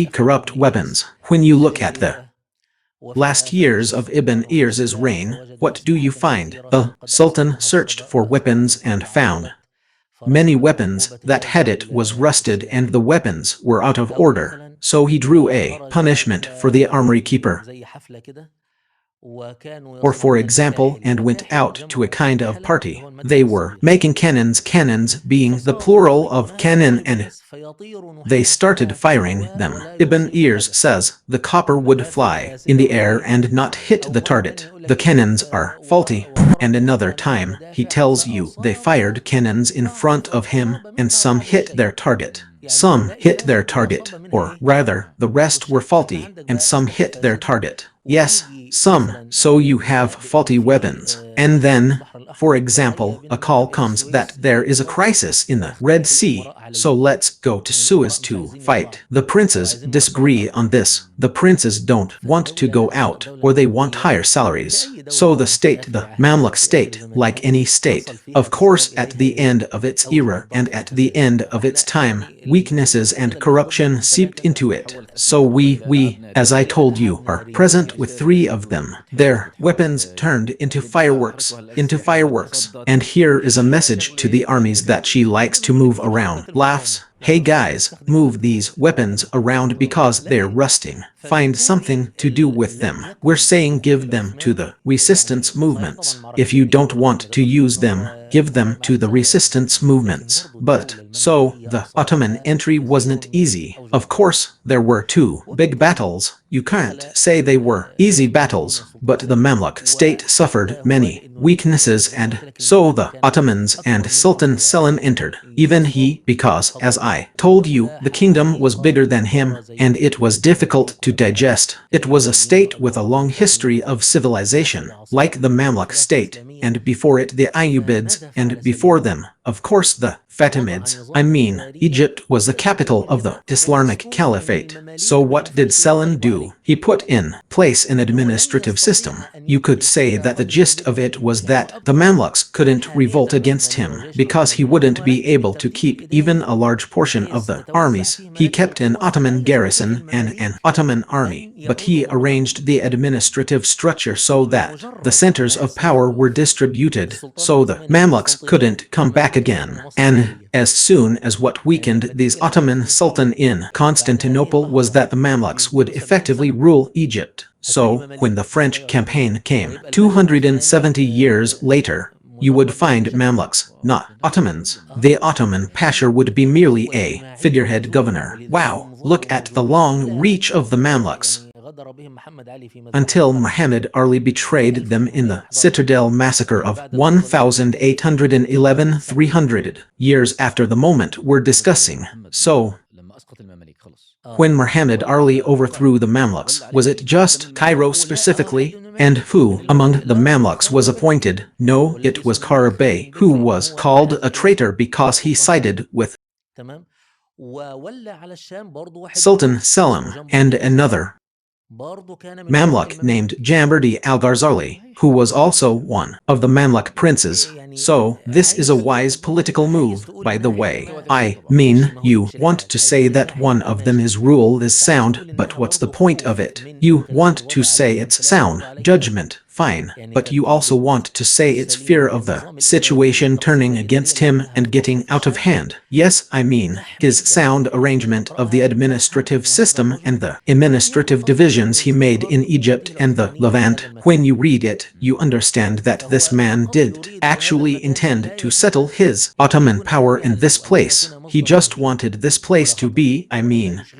corrupt weapons. When you look at the last years of Ibn Ears' reign, what do you find? The Sultan searched for weapons and found many weapons that had it was rusted and the weapons were out of order. So he drew a punishment for the armory keeper, or for example, and went out to a kind of party. They were making cannons, cannons being the plural of cannon, and they started firing them. Ibn Ears says the copper would fly in the air and not hit the target. The cannons are faulty. And another time, he tells you they fired cannons in front of him, and some hit their target. Some hit their target, or rather, the rest were faulty, and some hit their target. Yes, some. So you have faulty weapons. And then, for example, a call comes that there is a crisis in the Red Sea, so let's go to Suez to fight. The princes disagree on this. The princes don't want to go out, or they want higher salaries. So the state, the Mamluk state, like any state, of course at the end of its era and at the end of its time, weaknesses and corruption seeped into it. So we, as I told you, are present with three of them. Their weapons turned into fireworks, And here is a message to the armies that she likes to move around. Laughs. Hey guys, move these weapons around because they're rusting. Find something to do with them. We're saying give them to the resistance movements. If you don't want to use them, give them to the resistance movements. But, so, the Ottoman entry wasn't easy. Of course, there were two big battles. You can't say they were easy battles, but the Mamluk state suffered many weaknesses, and so the Ottomans and Sultan Selim entered. Even he, because, as I told you, the kingdom was bigger than him, and it was difficult to digest. It was a state with a long history of civilization, like the Mamluk state, and before it the Ayyubids, and before them, of course, the Fatimids. I mean, Egypt was the capital of the Islamic Caliphate. So what did Selim do? He put in place an administrative system. You could say that the gist of it was that the Mamluks couldn't revolt against him because he wouldn't be able to keep even a large portion of the armies. He kept an Ottoman garrison and an Ottoman army, but he arranged the administrative structure so that the centers of power were distributed, so the Mamluks couldn't come back again. And as soon as what weakened these Ottoman Sultan in Constantinople was that the Mamluks would effectively rule Egypt. So, when the French campaign came 270 years later, you would find Mamluks, not Ottomans. The Ottoman Pasha would be merely a figurehead governor. Wow, look at the long reach of the Mamluks. Until Muhammad Ali betrayed them in the Citadel massacre of 1811, 300 years after the moment we're discussing. So, when Muhammad Ali overthrew the Mamluks, was it just Cairo specifically? And who among the Mamluks was appointed? No, it was Kara Bey, who was called a traitor because he sided with Sultan Selim and another Mamluk named Jamberdi al-Ghazali, who was also one of the Mamluk princes. So, this is a wise political move, by the way. I mean, you want to say that one of them is rule is sound, but what's the point of it? You want to say it's sound judgment. Fine, but you also want to say it's fear of the situation turning against him and getting out of hand. Yes, I mean, his sound arrangement of the administrative system and the administrative divisions he made in Egypt and the Levant. When you read it, you understand that this man didn't actually intend to settle his Ottoman power in this place. He just wanted this place to be,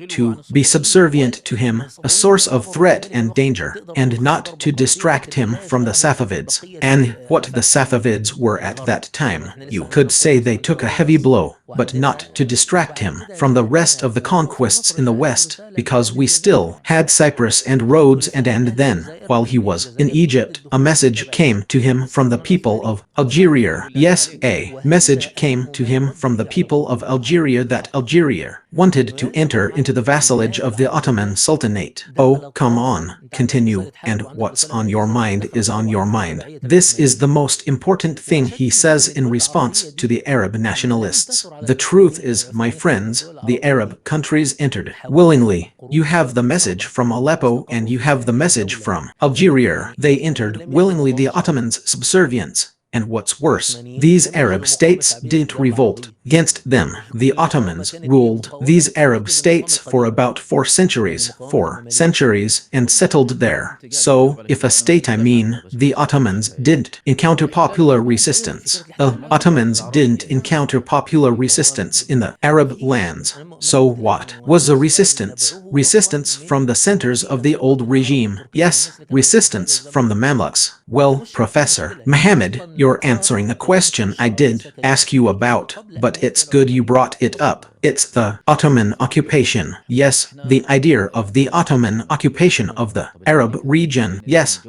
to be subservient to him, a source of threat and danger, and not to distract him from the Safavids. And what the Safavids were at that time, you could say they took a heavy blow, but not to distract him from the rest of the conquests in the West, because we still had Cyprus and Rhodes, and then, while he was in Egypt, a message came to him from the people of Algeria. Yes, a message came to him from the people of Algeria that Algeria wanted to enter into the vassalage of the Ottoman Sultanate. Oh, come on, continue, and what's on your mind is on your mind. This is the most important thing he says in response to the Arab nationalists. The truth is, my friends, the Arab countries entered willingly. You have the message from Aleppo and you have the message from Algeria. They entered willingly the Ottomans' subservience. And what's worse, these Arab states didn't revolt against them. The Ottomans ruled these Arab states for about 4 centuries, and settled there. So, if a state, the Ottomans didn't encounter popular resistance. The Ottomans didn't encounter popular resistance in the Arab lands. So what was the resistance? Resistance from the centers of the old regime. Yes, resistance from the Mamluks. Well, Professor Muhammad, you're answering a question I did ask you about, but it's good you brought it up. It's the Ottoman occupation. Yes, the idea of the Ottoman occupation of the Arab region. Yes.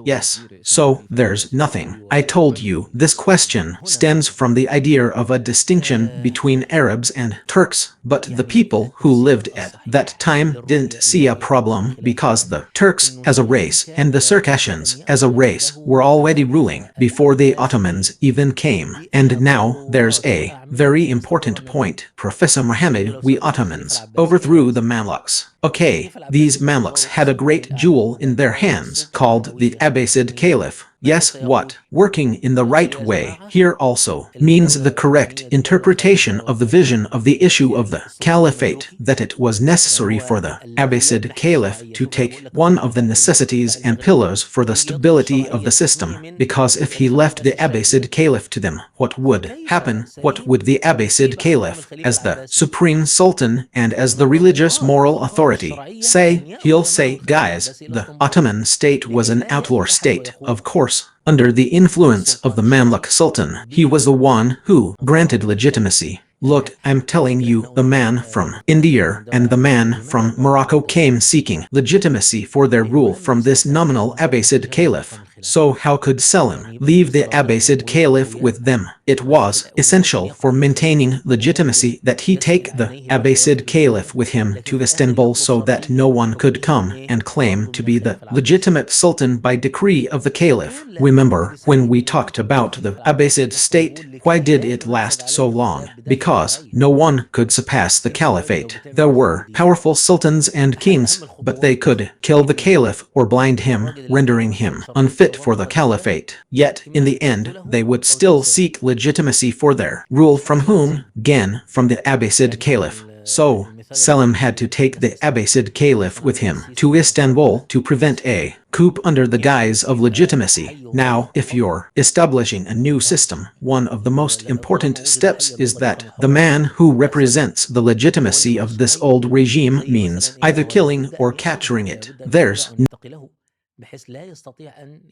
So, there's nothing. I told you, this question stems from the idea of a distinction between Arabs and Turks, but the people who lived at that time didn't see a problem because the Turks as a race and the Circassians as a race were already ruling before the Ottomans even came. And now, there's a very important point, Professor Muhammad. We Ottomans overthrew the Mamluks. Okay, these Mamluks had a great jewel in their hands called the Abbasid Caliph. Yes, what? Working in the right way here also means the correct interpretation of the vision of the issue of the caliphate, that it was necessary for the Abbasid Caliph to take one of the necessities and pillars for the stability of the system, because if he left the Abbasid Caliph to them, what would happen? What would the Abbasid Caliph, as the supreme sultan and as the religious moral authority, say? He'll say, guys, the Ottoman state was an outlaw state, of course. Under the influence of the Mamluk Sultan, he was the one who granted legitimacy. Look, I'm telling you, the man from India and the man from Morocco came seeking legitimacy for their rule from this nominal Abbasid Caliph. So how could Selim leave the Abbasid Caliph with them? It was essential for maintaining legitimacy that he take the Abbasid Caliph with him to Istanbul so that no one could come and claim to be the legitimate sultan by decree of the Caliph. Remember, when we talked about the Abbasid state, why did it last so long? Because no one could surpass the caliphate. There were powerful sultans and kings, but they could kill the caliph or blind him, rendering him unfit for the caliphate. Yet, in the end, they would still seek legitimacy for their rule from whom? Again, from the Abbasid caliph. So, Selim had to take the Abbasid Caliph with him to Istanbul to prevent a coup under the guise of legitimacy. Now, if you're establishing a new system, one of the most important steps is that the man who represents the legitimacy of this old regime means either killing or capturing it. There's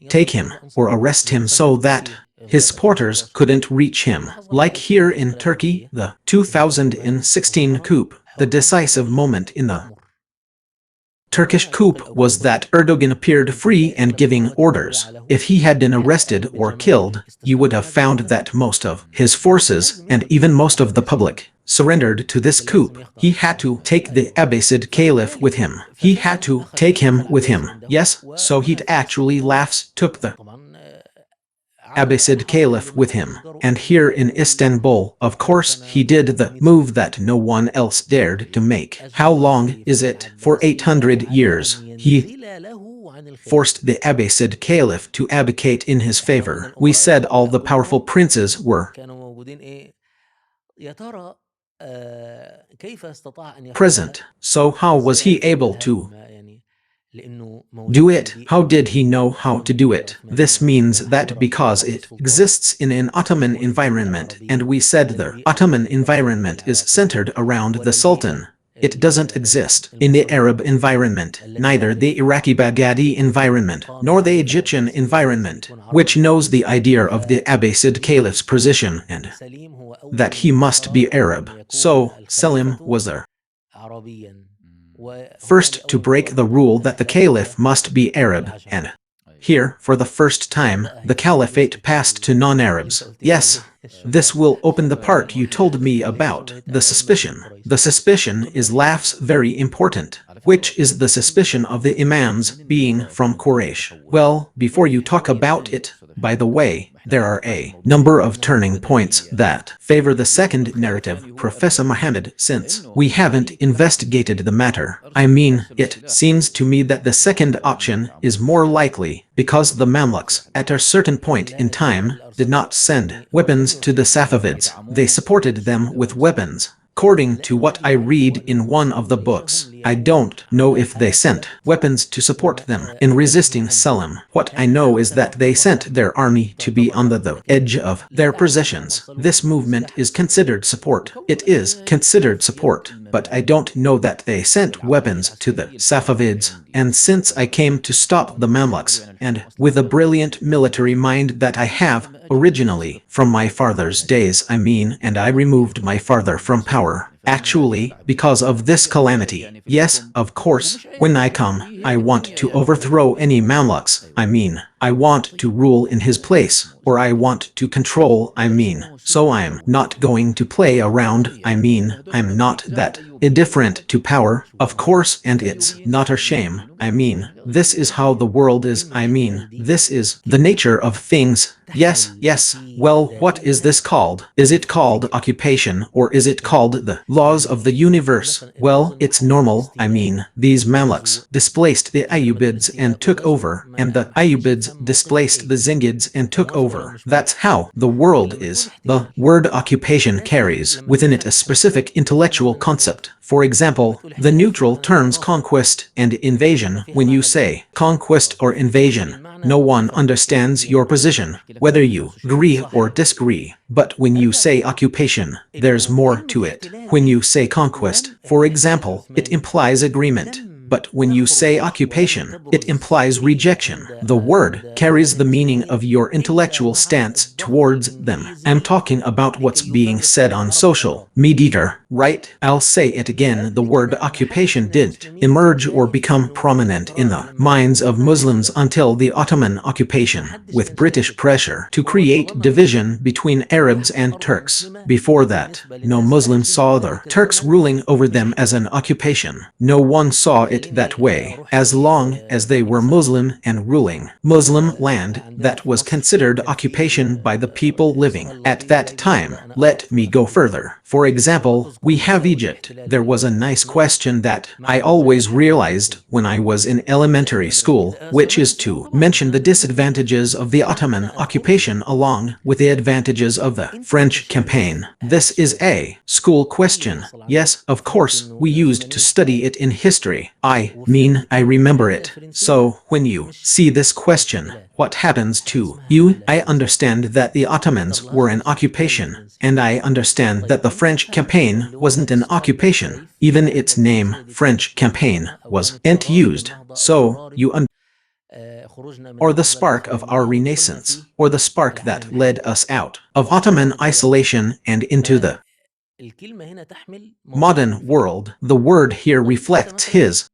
take him or arrest him so that his supporters couldn't reach him. Like here in Turkey, the 2016 coup, the decisive moment in the Turkish coup was that Erdogan appeared free and giving orders. If he had been arrested or killed, you would have found that most of his forces, and even most of the public, surrendered to this coup. He had to take the Abbasid Caliph with him. He had to take him with him. Yes, so he'd actually took the Abbasid Caliph with him. And here in Istanbul, of course, he did the move that no one else dared to make. How long is it? For 800 years, he forced the Abbasid Caliph to abdicate in his favor. We said all the powerful princes were present. So how was he able to do it? How did he know how to do it? This means that because it exists in an Ottoman environment, and we said the Ottoman environment is centered around the Sultan, it doesn't exist in the Arab environment, neither the Iraqi Baghdadi environment, nor the Egyptian environment, which knows the idea of the Abbasid Caliph's position and that he must be Arab. So, Selim was the first to break the rule that the Caliph must be Arab, and here, for the first time, the caliphate passed to non-Arabs. Yes, this will open the part you told me about, the suspicion. The suspicion is very important, which is the suspicion of the imams being from Quraysh. Well, before you talk about it, by the way, there are a number of turning points that favor the second narrative, Professor Muhammad, since we haven't investigated the matter. I mean, it seems to me that the second option is more likely, because the Mamluks, at a certain point in time, did not send weapons to the Safavids. They supported them with weapons. According to what I read in one of the books, I don't know if they sent weapons to support them in resisting Selim. What I know is that they sent their army to be on the edge of their positions. This movement is considered support. It is considered support, but I don't know that they sent weapons to the Safavids. And since I came to stop the Mamluks, and with a brilliant military mind that I have, originally, from my father's days and I removed my father from power, actually, because of this calamity. Yes, of course, when I come, I want to overthrow any Mamluks. I want to rule in his place, or I want to control, so I'm not going to play around, I'm not that indifferent to power, of course, and it's not a shame. I mean, this is how the world is. I mean, this is the nature of things. Yes, yes. Well, what is this called? Is it called occupation, or is it called the laws of the universe? Well, it's normal. I mean, these Mamluks displaced the Ayyubids and took over, and the Ayyubids displaced the Zingids and took over. That's how the world is. The word occupation carries within it a specific intellectual concept. For example, the neutral terms conquest and invasion. When you say conquest or invasion, no one understands your position, whether you agree or disagree. But when you say occupation, there's more to it. When you say conquest, for example, it implies agreement. But when you say occupation, it implies rejection. The word carries the meaning of your intellectual stance towards them. I'm talking about what's being said on social media, right? I'll say it again. The word occupation didn't emerge or become prominent in the minds of Muslims until the Ottoman occupation, with British pressure to create division between Arabs and Turks. Before that, no Muslim saw the Turks ruling over them as an occupation. No one saw it that way. As long as they were Muslim and ruling Muslim land, that was considered occupation by the people living at that time. Let me go further. For example, we have Egypt. There was a nice question that I always realized when I was in elementary school, which is to mention the disadvantages of the Ottoman occupation along with the advantages of the French campaign. This is a school question. Yes, of course, we used to study it in history. I mean, I remember it. So, when you see this question, what happens to you? I understand that the Ottomans were an occupation, and I understand that the French campaign wasn't an occupation. Even its name, French campaign, wasn't used. So, you or the spark of our renaissance, or the spark that led us out of Ottoman isolation and into the modern world. The word here reflects his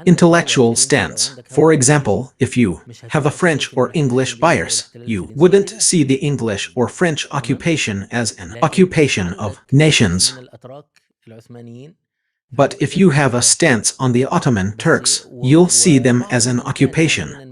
intellectual stance. For example, if you have a French or English bias, you wouldn't see the English or French occupation as an occupation of nations. But if you have a stance on the Ottoman Turks, you'll see them as an occupation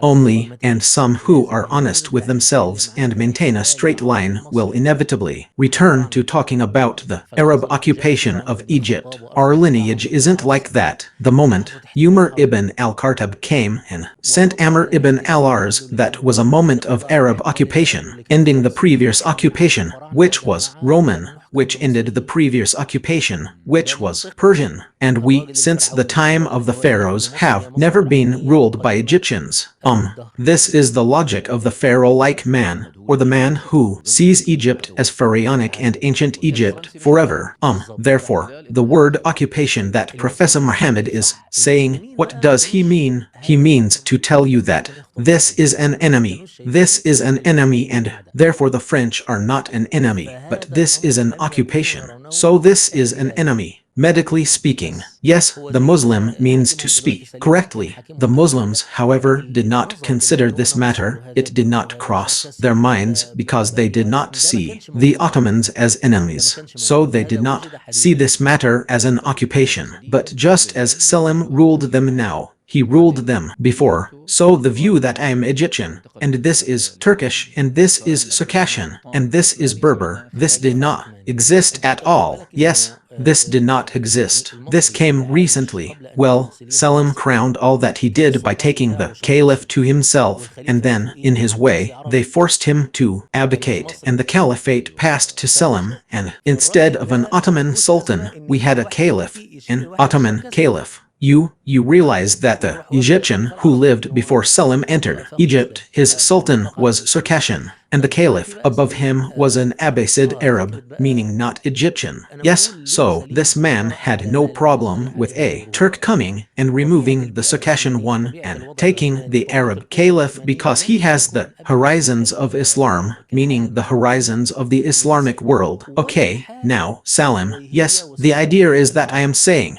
only, and some who are honest with themselves and maintain a straight line will inevitably return to talking about the Arab occupation of Egypt. Our lineage isn't like that. The moment Umar ibn al-Khattab came and sent Amr ibn al-As, that was a moment of Arab occupation, ending the previous occupation, which was Roman, which ended the previous occupation, which was Persian. And we, since the time of the pharaohs, have never been ruled by Egyptians. This is the logic of the pharaoh-like man, or the man who sees Egypt as pharaonic and ancient Egypt forever. Therefore, the word occupation that Professor Muhammad is saying, what does he mean? He means to tell you that this is an enemy. This is an enemy, and therefore the French are not an enemy, but this is an occupation. So this is an enemy. Medically speaking, yes, the Muslim means to speak correctly. The Muslims, however, did not consider this matter. It did not cross their minds because they did not see the Ottomans as enemies. So they did not see this matter as an occupation. But just as Selim ruled them now, he ruled them before. So the view that I am Egyptian, and this is Turkish, and this is Circassian, and this is Berber, this did not exist at all. Yes, this did not exist. This came recently. Well, Selim crowned all that he did by taking the caliph to himself, and then, in his way, they forced him to abdicate, and the caliphate passed to Selim, and instead of an Ottoman sultan, we had a caliph, an Ottoman caliph. You realize that the Egyptian who lived before Selim entered Egypt, his sultan was Circassian, and the caliph above him was an Abbasid Arab, meaning not Egyptian. Yes, so this man had no problem with a Turk coming and removing the Circassian one and taking the Arab caliph because he has the horizons of Islam, meaning the horizons of the Islamic world. Okay, now, Salim, yes, the idea is that I am saying,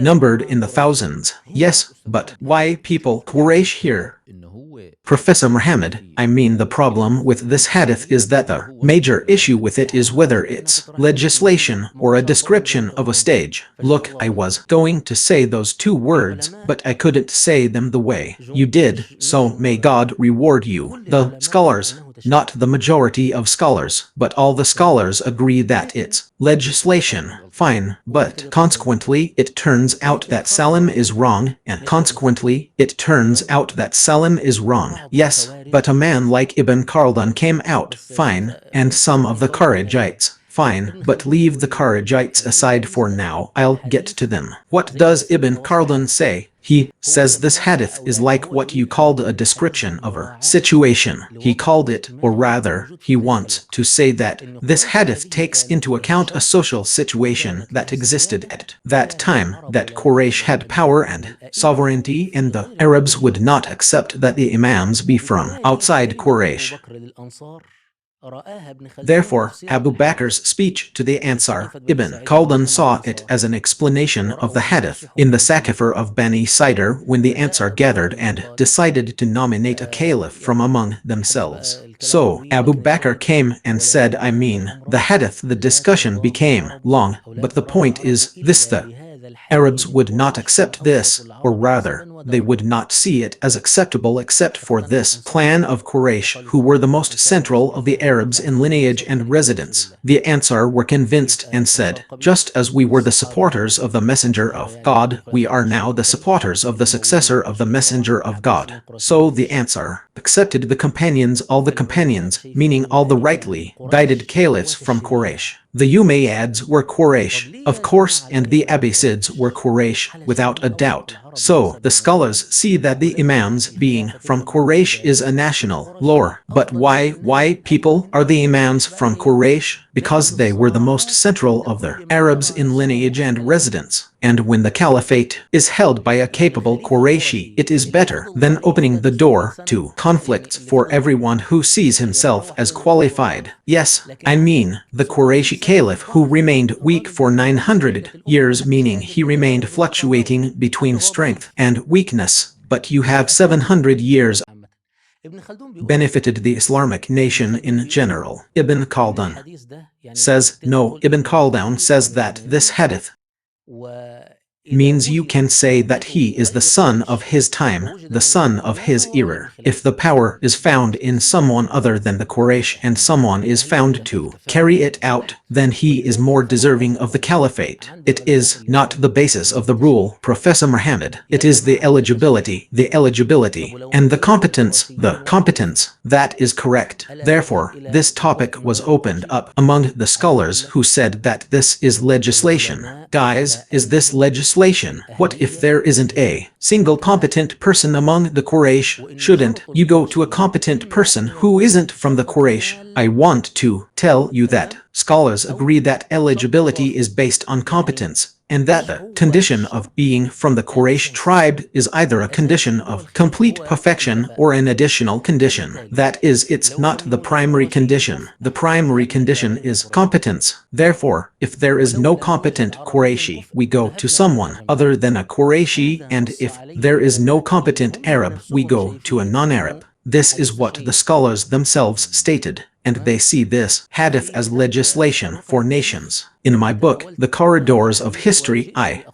numbered in the thousands. Yes, but why people Quraysh here? Professor Muhammad, I mean the problem with this hadith is that the major issue with it is whether it's legislation or a description of a stage. Look, I was going to say those two words, but I couldn't say them the way you did, so may God reward you. The scholars, not the majority of scholars, but all the scholars agree that it's legislation. Fine, but consequently it turns out that Salim is wrong, and consequently it turns out that Salim is wrong. Yes, but a man like Ibn Khaldun came out, fine, and some of the Kharijites, fine, but leave the Kharijites aside for now, I'll get to them. What does Ibn Khaldun say? He says this hadith is like what you called a description of a situation. He called it, or rather, he wants to say that this hadith takes into account a social situation that existed at that time, that Quraysh had power and sovereignty, and the Arabs would not accept that the imams be from outside Quraysh. Therefore, Abu Bakr's speech to the Ansar, Ibn Khaldun saw it as an explanation of the hadith. In the Sakafir of Bani Sidr, when the Ansar gathered and decided to nominate a caliph from among themselves. So, Abu Bakr came and said, I mean, the hadith. The discussion became long, but the point is this: the Arabs would not accept this, or rather, they would not see it as acceptable except for this clan of Quraysh, who were the most central of the Arabs in lineage and residence. The Ansar were convinced and said, just as we were the supporters of the Messenger of God, we are now the supporters of the successor of the Messenger of God. So the Ansar accepted the companions, all the companions, meaning all the rightly guided caliphs from Quraysh. The Umayyads were Quraysh, of course, and the Abbasids were Quraysh, without a doubt. So, the scholars see that the Imams being from Quraysh is a national lore. But why people are the Imams from Quraysh? Because they were the most central of the Arabs in lineage and residence. And when the caliphate is held by a capable Qurayshi, it is better than opening the door to conflicts for everyone who sees himself as qualified. Yes, I mean, the Qurayshi caliph who remained weak for 900 years, meaning he remained fluctuating between strength and weakness, but you have 700 years benefited the Islamic nation in general. Ibn Khaldun says, no, Ibn Khaldun says that this hadith means you can say that he is the son of his time, the son of his era. If the power is found in someone other than the Quraysh and someone is found to carry it out, then he is more deserving of the caliphate. It is not the basis of the rule, Professor Muhammad. It is the eligibility, and the competence, that is correct. Therefore, this topic was opened up among the scholars who said that this is legislation. Guys, is this legislation? What if there isn't a single competent person among the Quraysh? Shouldn't you go to a competent person who isn't from the Quraysh? I want to tell you that scholars agree that eligibility is based on competence, and that the condition of being from the Quraysh tribe is either a condition of complete perfection or an additional condition. That is, it's not the primary condition. The primary condition is competence. Therefore, if there is no competent Qurayshi, we go to someone other than a Qurayshi, and if there is no competent Arab, we go to a non-Arab. This is what the scholars themselves stated, and they see this hadith as legislation for nations. In my book, The Corridors of History, I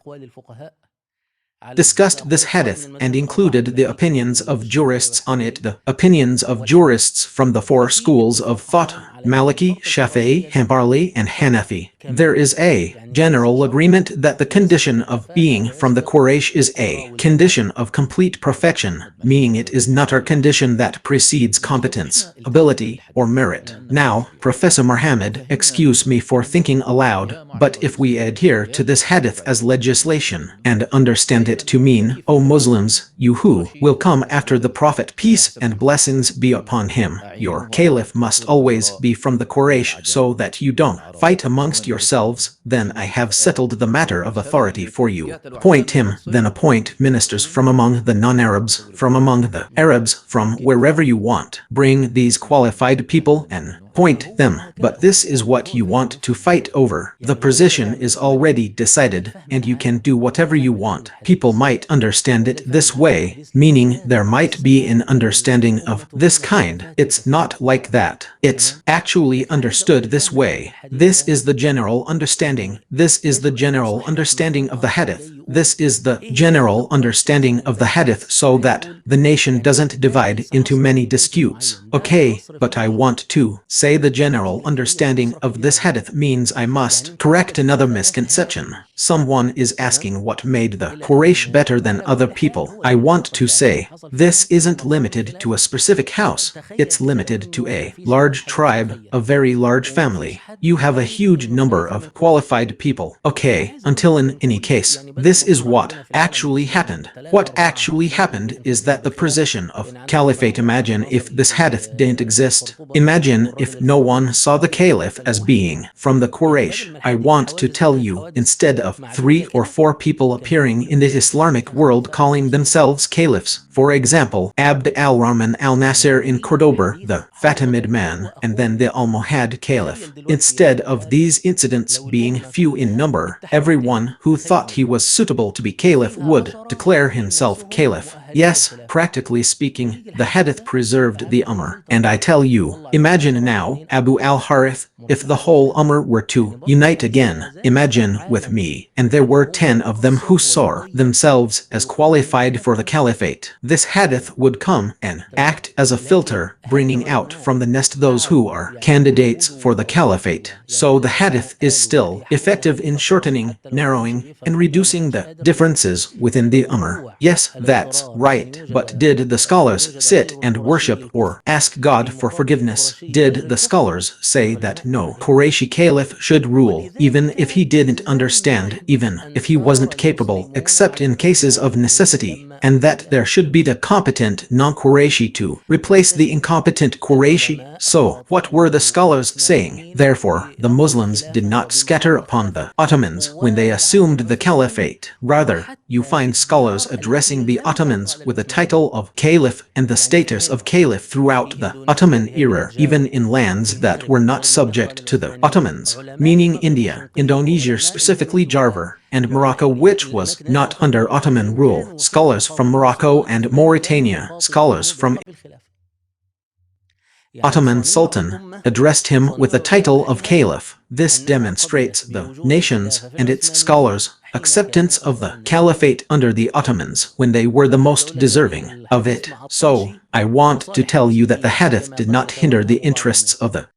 discussed this hadith and included the opinions of jurists on it, the opinions of jurists from the four schools of thought: Maliki, Shafi'i, Hanbali, and Hanafi. There is a general agreement that the condition of being from the Quraysh is a condition of complete perfection, meaning it is not a condition that precedes competence, ability, or merit. Now, Professor Muhammad, excuse me for thinking aloud, but if we adhere to this hadith as legislation and understand it to mean, O Muslims, you who will come after the Prophet, peace and blessings be upon him, your caliph must always be from the Quraysh so that you don't fight amongst yourselves, then I have settled the matter of authority for you. Appoint him, then appoint ministers from among the non-Arabs, from among the Arabs, from wherever you want. Bring these qualified people and point them, but this is what you want to fight over. The position is already decided, and you can do whatever you want. People might understand it this way, meaning there might be an understanding of this kind. It's not like that. It's actually understood this way. This is the general understanding. This is the general understanding of the hadith. This is the general understanding of the hadith, so that the nation doesn't divide into many disputes. Okay, but I want to say the general understanding of this hadith means I must correct another misconception. Someone is asking what made the Quraysh better than other people. I want to say, this isn't limited to a specific house. It's limited to a large tribe, a very large family. You have a huge number of qualified people. Okay, until in any case, this is what actually happened. What actually happened is that the position of caliphate, imagine if this hadith didn't exist. Imagine if no one saw the caliph as being from the Quraysh. I want to tell you, instead of 3 or 4 people appearing in the Islamic world calling themselves caliphs, for example, Abd al-Rahman al-Nasir in Cordoba, the Fatimid man, and then the Almohad caliph. Instead of these incidents being few in number, everyone who thought he was suitable to be caliph would declare himself caliph. Yes, practically speaking, the hadith preserved the Umar. And I tell you, imagine now, Abu al-Harith, if the whole Umar were to unite again, imagine with me, and there were 10 of them who saw themselves as qualified for the caliphate. This hadith would come and act as a filter, bringing out from the nest those who are candidates for the caliphate. So the hadith is still effective in shortening, narrowing, and reducing the differences within the Umar. Yes, that's right. But did the scholars sit and worship or ask God for forgiveness? Did the scholars say that no Qurayshi caliph should rule, even if he didn't understand, even if he wasn't capable, except in cases of necessity, and that there should be the competent non-Qurayshi to replace the incompetent Qurayshi? So, what were the scholars saying? Therefore, the Muslims did not scatter upon the Ottomans when they assumed the caliphate. Rather, you find scholars addressing the Ottomans with the title of caliph and the status of caliph throughout the Ottoman era, even in lands that were not subject to the Ottomans, meaning India, Indonesia, specifically Java, and Morocco, which was not under Ottoman rule. Scholars from Morocco and Mauritania, scholars from Ottoman Sultan, addressed him with the title of caliph. This demonstrates the nation's and its scholars' acceptance of the caliphate under the Ottomans when they were the most deserving of it. So, I want to tell you that the hadith did not hinder the interests of the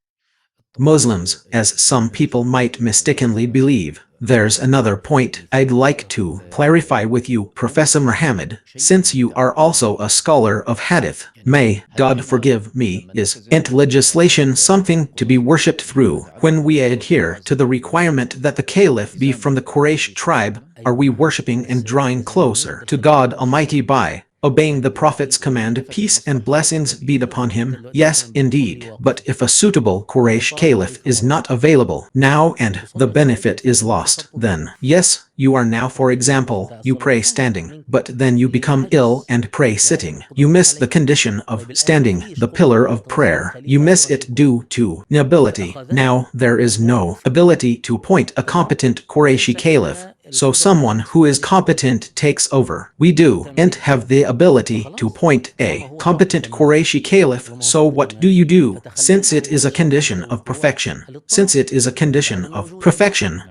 Muslims, as some people might mistakenly believe. There's another point I'd like to clarify with you, Professor Muhammad, since you are also a scholar of hadith. May God forgive me, isn't legislation something to be worshipped through? When we adhere to the requirement that the caliph be from the Quraysh tribe, are we worshipping and drawing closer to God Almighty by obeying the Prophet's command, peace and blessings be upon him? Yes, indeed. But if a suitable Quraysh caliph is not available now and the benefit is lost, then yes, you are now, for example, you pray standing, but then you become ill and pray sitting. You miss the condition of standing, the pillar of prayer. You miss it due to inability. Now, there is no ability to appoint a competent Qurayshi caliph. So someone who is competent takes over. We don't have the ability to appoint a competent Qurayshi caliph, so what do you do? Since it is a condition of perfection,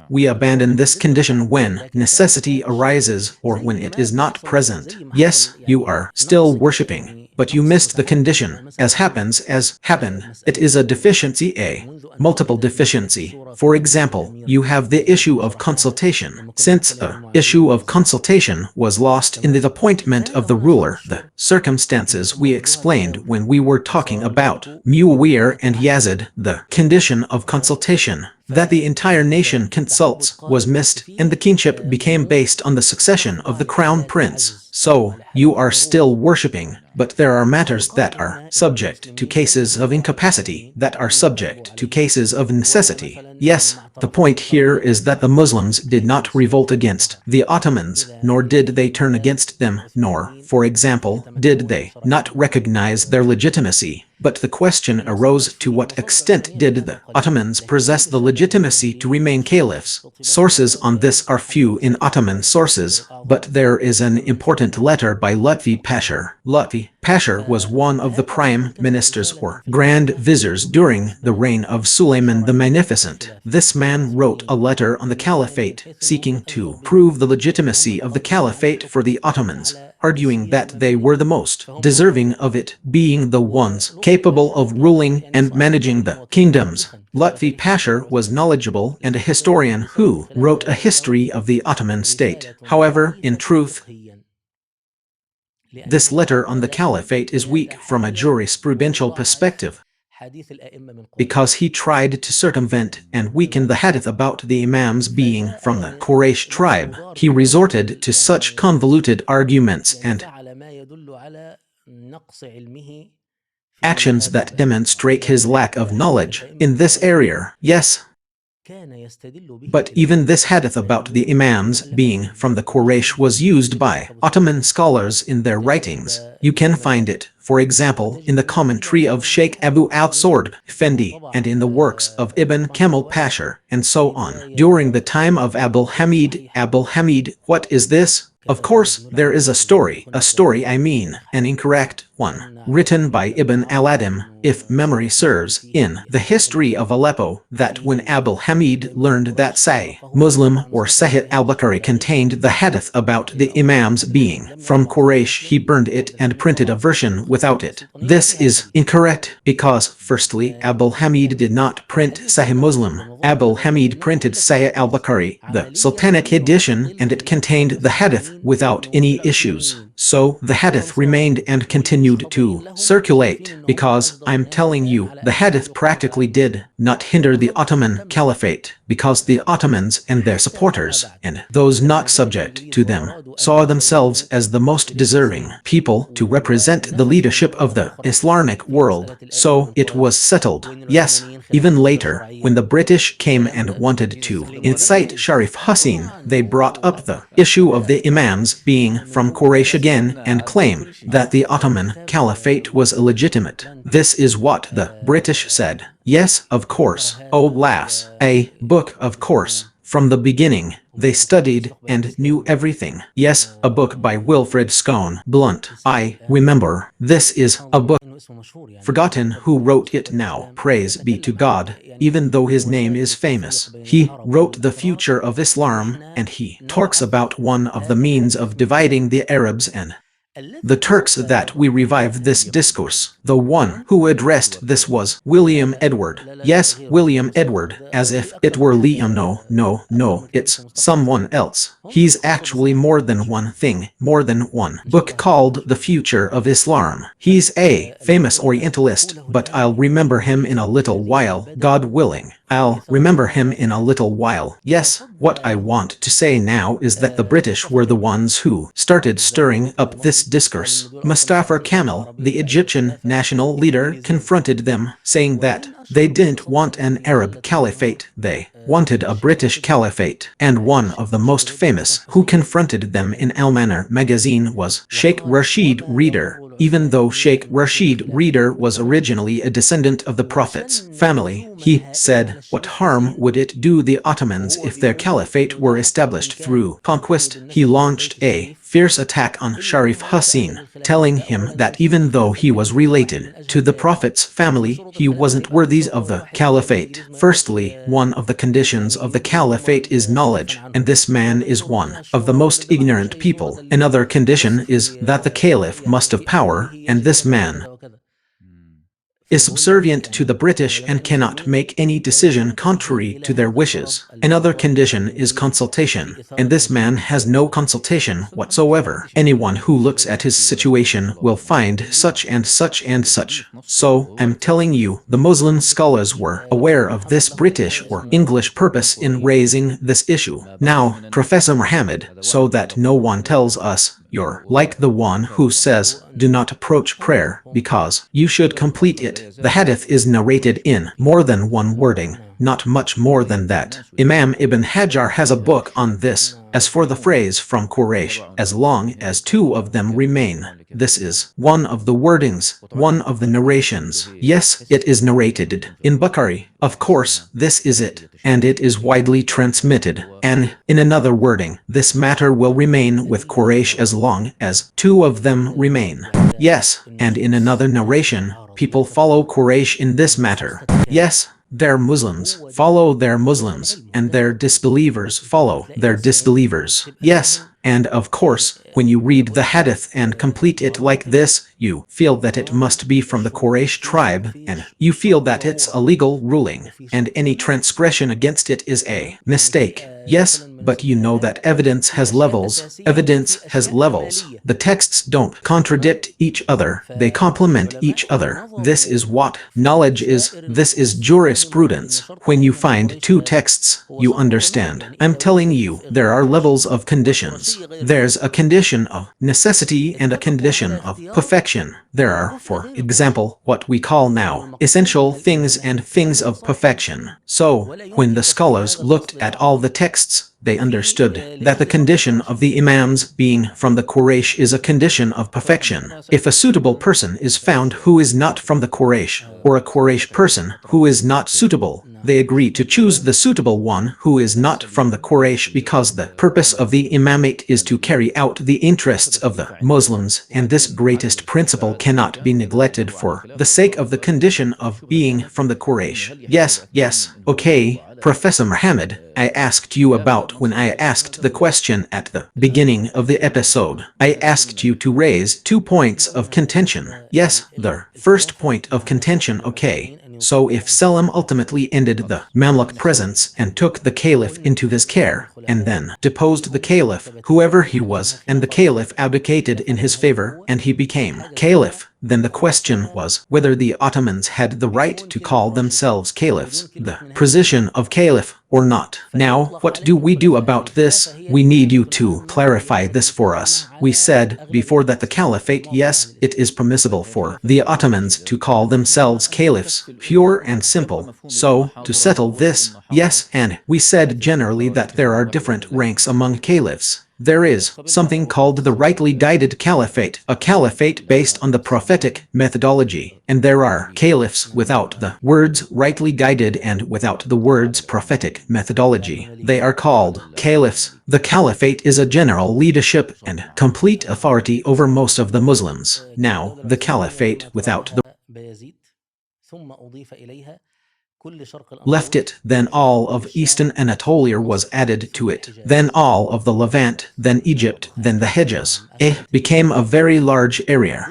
we abandon this condition when necessity arises or when it is not present. Yes, you are still worshipping, but you missed the condition. As happened. It is a deficiency, a multiple deficiency. For example, you have the issue of consultation. Since the issue of consultation was lost in the appointment of the ruler, the circumstances we explained when we were talking about Muawiyah and Yazid, the condition of consultation, that the entire nation consults, was missed, and the kingship became based on the succession of the crown prince. So, you are still worshipping, but there are matters that are subject to cases of incapacity, that are subject to cases of necessity. Yes, the point here is that the Muslims did not revolt against the Ottomans, nor did they turn against them, nor, for example, did they not recognize their legitimacy. But the question arose, to what extent did the Ottomans possess the legitimacy to remain caliphs? Sources on this are few in Ottoman sources, but there is an important letter by Lutfi Pasha. Lutfi Pasha was one of the prime ministers or grand viziers during the reign of Suleiman the Magnificent. This man wrote a letter on the caliphate, seeking to prove the legitimacy of the caliphate for the Ottomans, arguing that they were the most deserving of it, being the ones capable of ruling and managing the kingdoms. Lutfi Pasha was knowledgeable and a historian who wrote a history of the Ottoman state. However, in truth, this letter on the caliphate is weak from a jurisprudential perspective, because he tried to circumvent and weaken the hadith about the imams being from the Quraysh tribe. He resorted to such convoluted arguments and actions that demonstrate his lack of knowledge in this area. Yes, but even this hadith about the imams being from the Quraysh was used by Ottoman scholars in their writings. You can find it, for example, in the commentary of Sheikh Abu al-Sord Effendi and in the works of Ibn Kemal Pasha, and so on. During the time of Abul Hamid, what is this? Of course, there is a story, an incorrect one, written by Ibn al-Adim, if memory serves, in the history of Aleppo, that when Abul Hamid learned that Sahih Muslim or Sahih al-Bukhari contained the hadith about the imams being from Quraysh, he burned it and printed a version without it. This is incorrect because, firstly, Abul Hamid did not print Sahih Muslim. Abul Hamid printed Sahih al-Bukhari, the Sultanic edition, and it contained the hadith without any issues. So the hadith remained and continued to circulate, because I'm telling you, the hadith practically did not hinder the Ottoman Caliphate, because the Ottomans and their supporters, and those not subject to them, saw themselves as the most deserving people to represent the leadership of the Islamic world. So it was settled. Yes, even later, when the British came and wanted to incite Sharif Hussein, they brought up the issue of the imams being from Quraysh again and claimed that the Ottoman Caliphate was illegitimate. This is what the British said. Yes, of course. Oh, lass. A book, of course. From the beginning, they studied and knew everything. Yes, a book by Wilfred Scone Blunt. I remember. This is a book. Forgotten who wrote it now. Praise be to God, even though his name is famous. He wrote The Future of Islam, and he talks about one of the means of dividing the Arabs and the Turks that we revive this discourse. The one who addressed this was William Edward. Yes, William Edward, as if it were Liam. No, it's someone else. He's actually more than one thing, more than one book called The Future of Islam. He's a famous Orientalist, but I'll remember him in a little while, God willing. I'll remember him in a little while. Yes, what I want to say now is that the British were the ones who started stirring up this discourse. Mustafa Kemal, the Egyptian national leader, confronted them, saying that they didn't want an Arab caliphate, they wanted a British caliphate. And one of the most famous who confronted them in Al-Manar magazine was Sheikh Rashid Reader. Even though Sheikh Rashid Reader was originally a descendant of the Prophet's family, he said, what harm would it do the Ottomans if their caliphate were established through conquest? He launched a fierce attack on Sharif Hussein, telling him that even though he was related to the Prophet's family, he wasn't worthy of the caliphate. Firstly, one of the conditions of the caliphate is knowledge, and this man is one of the most ignorant people. Another condition is that the caliph must have power, and this man is subservient to the British and cannot make any decision contrary to their wishes. Another condition is consultation, and this man has no consultation whatsoever. Anyone who looks at his situation will find such and such and such. So, I'm telling you, the Muslim scholars were aware of this British or English purpose in raising this issue. Now, Professor Muhammad, so that no one tells us you're like the one who says, do not approach prayer, because you should complete it. The hadith is narrated in more than one wording. not much more than that. Imam Ibn Hajar has a book on this. As for the phrase from Quraysh, as long as two of them remain, this is one of the wordings, one of the narrations. Yes, it is narrated in Bukhari. Of course, this is it, and it is widely transmitted. And, in another wording, this matter will remain with Quraysh as long as two of them remain. Yes, and in another narration, people follow Quraysh in this matter. Yes, their Muslims follow their Muslims, and their disbelievers follow their disbelievers. Yes, and of course, when you read the hadith and complete it like this, you feel that it must be from the Quraysh tribe, and you feel that it's a legal ruling, and any transgression against it is a mistake. Yes, but you know that evidence has levels. Evidence has levels. The texts don't contradict each other. They complement each other. This is what knowledge is. This is jurisprudence. When you find two texts, you understand. I'm telling you, there are levels of conditions. There's a condition of necessity and a condition of perfection. There are, for example, what we call now essential things and things of perfection. So, when the scholars looked at all the texts, they understood that the condition of the imams being from the Quraysh is a condition of perfection. If a suitable person is found who is not from the Quraysh, or a Quraysh person who is not suitable, they agree to choose the suitable one who is not from the Quraysh because the purpose of the imamate is to carry out the interests of the Muslims, and this greatest principle cannot be neglected for the sake of the condition of being from the Quraysh. Yes, okay, Professor Muhammad, I asked you about when I asked the question at the beginning of the episode. I asked you to raise 2 points of contention. Yes, the first point of contention, okay. So if Selim ultimately ended the Mamluk presence and took the Caliph into his care, and then deposed the Caliph, whoever he was, and the Caliph abdicated in his favor, and he became Caliph, then the question was whether the Ottomans had the right to call themselves caliphs, the position of caliph, or not. Now, what do we do about this? We need you to clarify this for us. We said before that the caliphate, yes, it is permissible for the Ottomans to call themselves caliphs, pure and simple. So, to settle this, yes, and we said generally that there are different ranks among caliphs. There is something called the rightly guided caliphate, a caliphate based on the prophetic methodology, and there are caliphs without the words rightly guided and without the words prophetic methodology. They are called caliphs. The caliphate is a general leadership and complete authority over most of the Muslims. Now, the caliphate without the left it, then all of Eastern Anatolia was added to it, then all of the Levant, then Egypt, then the Hejaz. It became a very large area.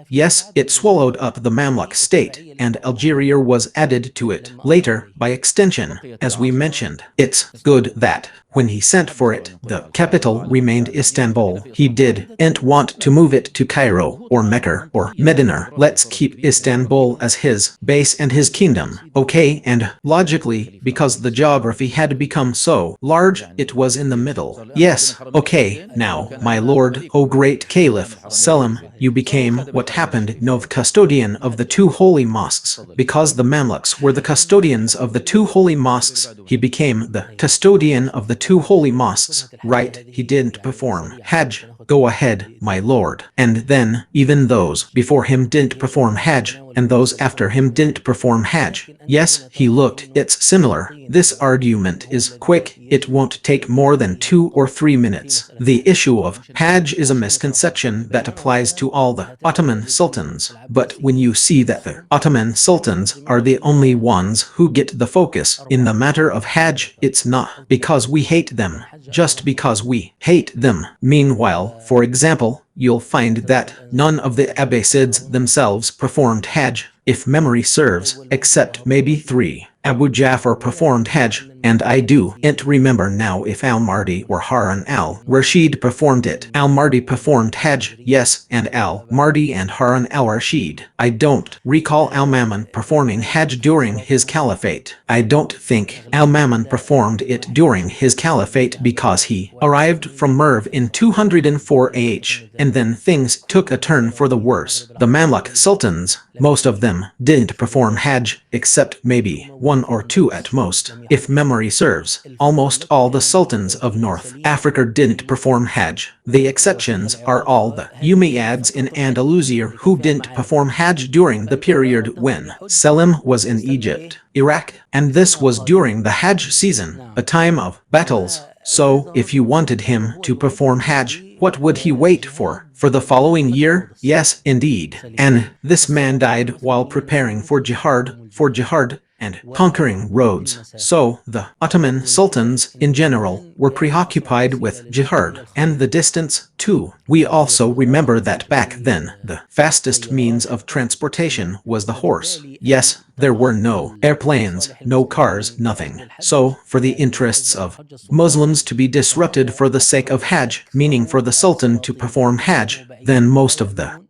Yes, it swallowed up the Mamluk state, and Algeria was added to it later, by extension, as we mentioned. It's good that, when he sent for it, the capital remained Istanbul. He didn't want to move it to Cairo, or Mecca, or Medina. Let's keep Istanbul as his base and his kingdom. Okay, and logically, because the geography had become so large, it was in the middle. Yes, okay, now, my lord, O great Caliph, Selim, you became what happened, no custodian of the two holy mosques. Because the Mamluks were the custodians of the two holy mosques, he became the custodian of the two holy mosques. Right, he didn't perform Hajj. Go ahead, my lord. And then, even those before him didn't perform Hajj, and those after him didn't perform Hajj. Yes, he looked, it's similar. This argument is quick, it won't take more than 2 or 3 minutes. The issue of Hajj is a misconception that applies to all the Ottoman sultans. But when you see that the Ottoman sultans are the only ones who get the focus in the matter of Hajj, it's not because we hate them, just because we hate them. Meanwhile, for example, you'll find that none of the Abbasids themselves performed Hajj, if memory serves, except maybe 3. Abu Ja'far performed Hajj, and I don't remember now if al-Mahdi or Harun al-Rashid performed it. Al-Mahdi performed Hajj, yes, and al-Mahdi and Harun al-Rashid. I don't recall al-Mamun performing Hajj during his caliphate. I don't think al-Mamun performed it during his caliphate because he arrived from Merv in 204 AH, and then things took a turn for the worse. The Mamluk sultans, most of them, didn't perform Hajj, except maybe one or two at most. If memory serves, almost all the sultans of North Africa didn't perform Hajj. The exceptions are all the Umayyads in Andalusia who didn't perform Hajj during the period when Selim was in Egypt, Iraq, and this was during the Hajj season, a time of battles. So, if you wanted him to perform Hajj, what would he wait for? For the following year? Yes, indeed. And this man died while preparing for jihad, and conquering roads. So, the Ottoman sultans, in general, were preoccupied with jihad and the distance, too. We also remember that back then, the fastest means of transportation was the horse. Yes, there were no airplanes, no cars, nothing. So, for the interests of Muslims to be disrupted for the sake of Hajj, meaning for the Sultan to perform Hajj, then most of the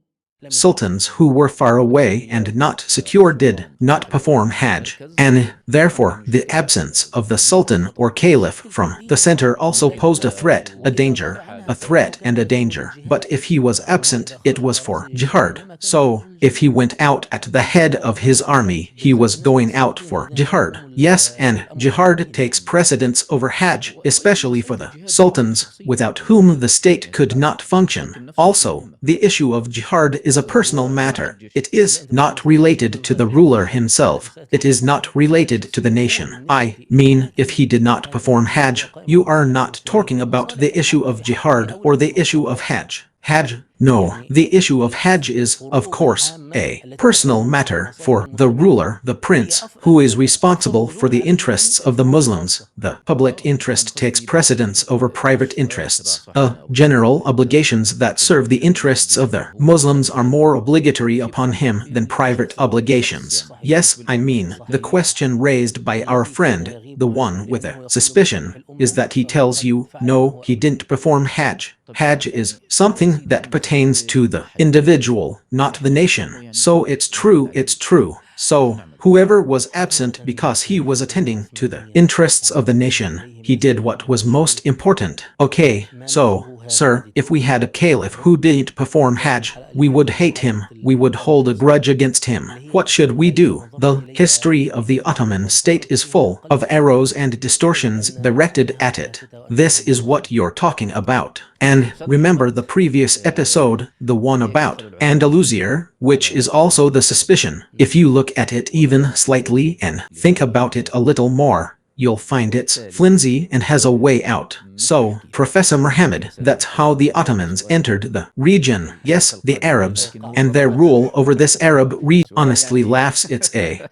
sultans who were far away and not secure did not perform Hajj, and therefore the absence of the sultan or caliph from the center also posed a threat, a danger, a threat and a danger. But if he was absent, it was for jihad. So, if he went out at the head of his army, he was going out for jihad. Yes, and jihad takes precedence over Hajj, especially for the sultans, without whom the state could not function. Also, the issue of jihad is a personal matter. It is not related to the ruler himself. It is not related to the nation. I mean, if he did not perform Hajj, you are not talking about the issue of jihad or the issue of Hajj. Hajj? No, the issue of Hajj is, of course, a personal matter for the ruler, the prince, who is responsible for the interests of the Muslims. The public interest takes precedence over private interests. General obligations that serve the interests of the Muslims are more obligatory upon him than private obligations. Yes, I mean, the question raised by our friend, the one with a suspicion, is that he tells you, no, he didn't perform Hajj. Hajj is something that pertains to the individual, not the nation. So it's true. So, whoever was absent because he was attending to the interests of the nation, he did what was most important. Okay, so, sir, if we had a caliph who didn't perform Hajj, we would hate him, we would hold a grudge against him. What should we do? The history of the Ottoman state is full of arrows and distortions directed at it. This is what you're talking about. And remember the previous episode, the one about Andalusia, which is also the suspicion. If you look at it even slightly and think about it a little more, you'll find it's flimsy and has a way out. So, Professor Muhammad, that's how the Ottomans entered the region. Yes, the Arabs, and their rule over this Arab region honestly laughs. It's a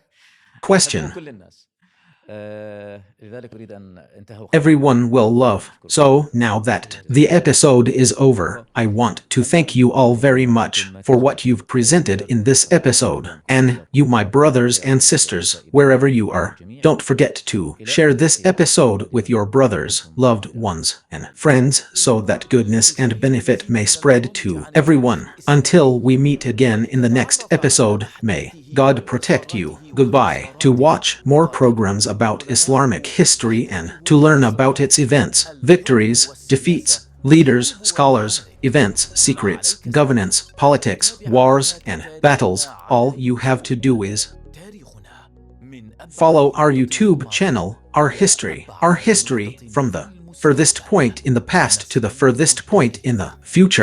question everyone will love. So, now that the episode is over, I want to thank you all very much for what you've presented in this episode. And you, my brothers and sisters, wherever you are, don't forget to share this episode with your brothers, loved ones, and friends so that goodness and benefit may spread to everyone. Until we meet again in the next episode, may God protect you. Goodbye. To watch more programs about Islamic history and to learn about its events, victories, defeats, leaders, scholars, events, secrets, governance, politics, wars, and battles, all you have to do is follow our YouTube channel, Our History from the furthest point in the past to the furthest point in the future.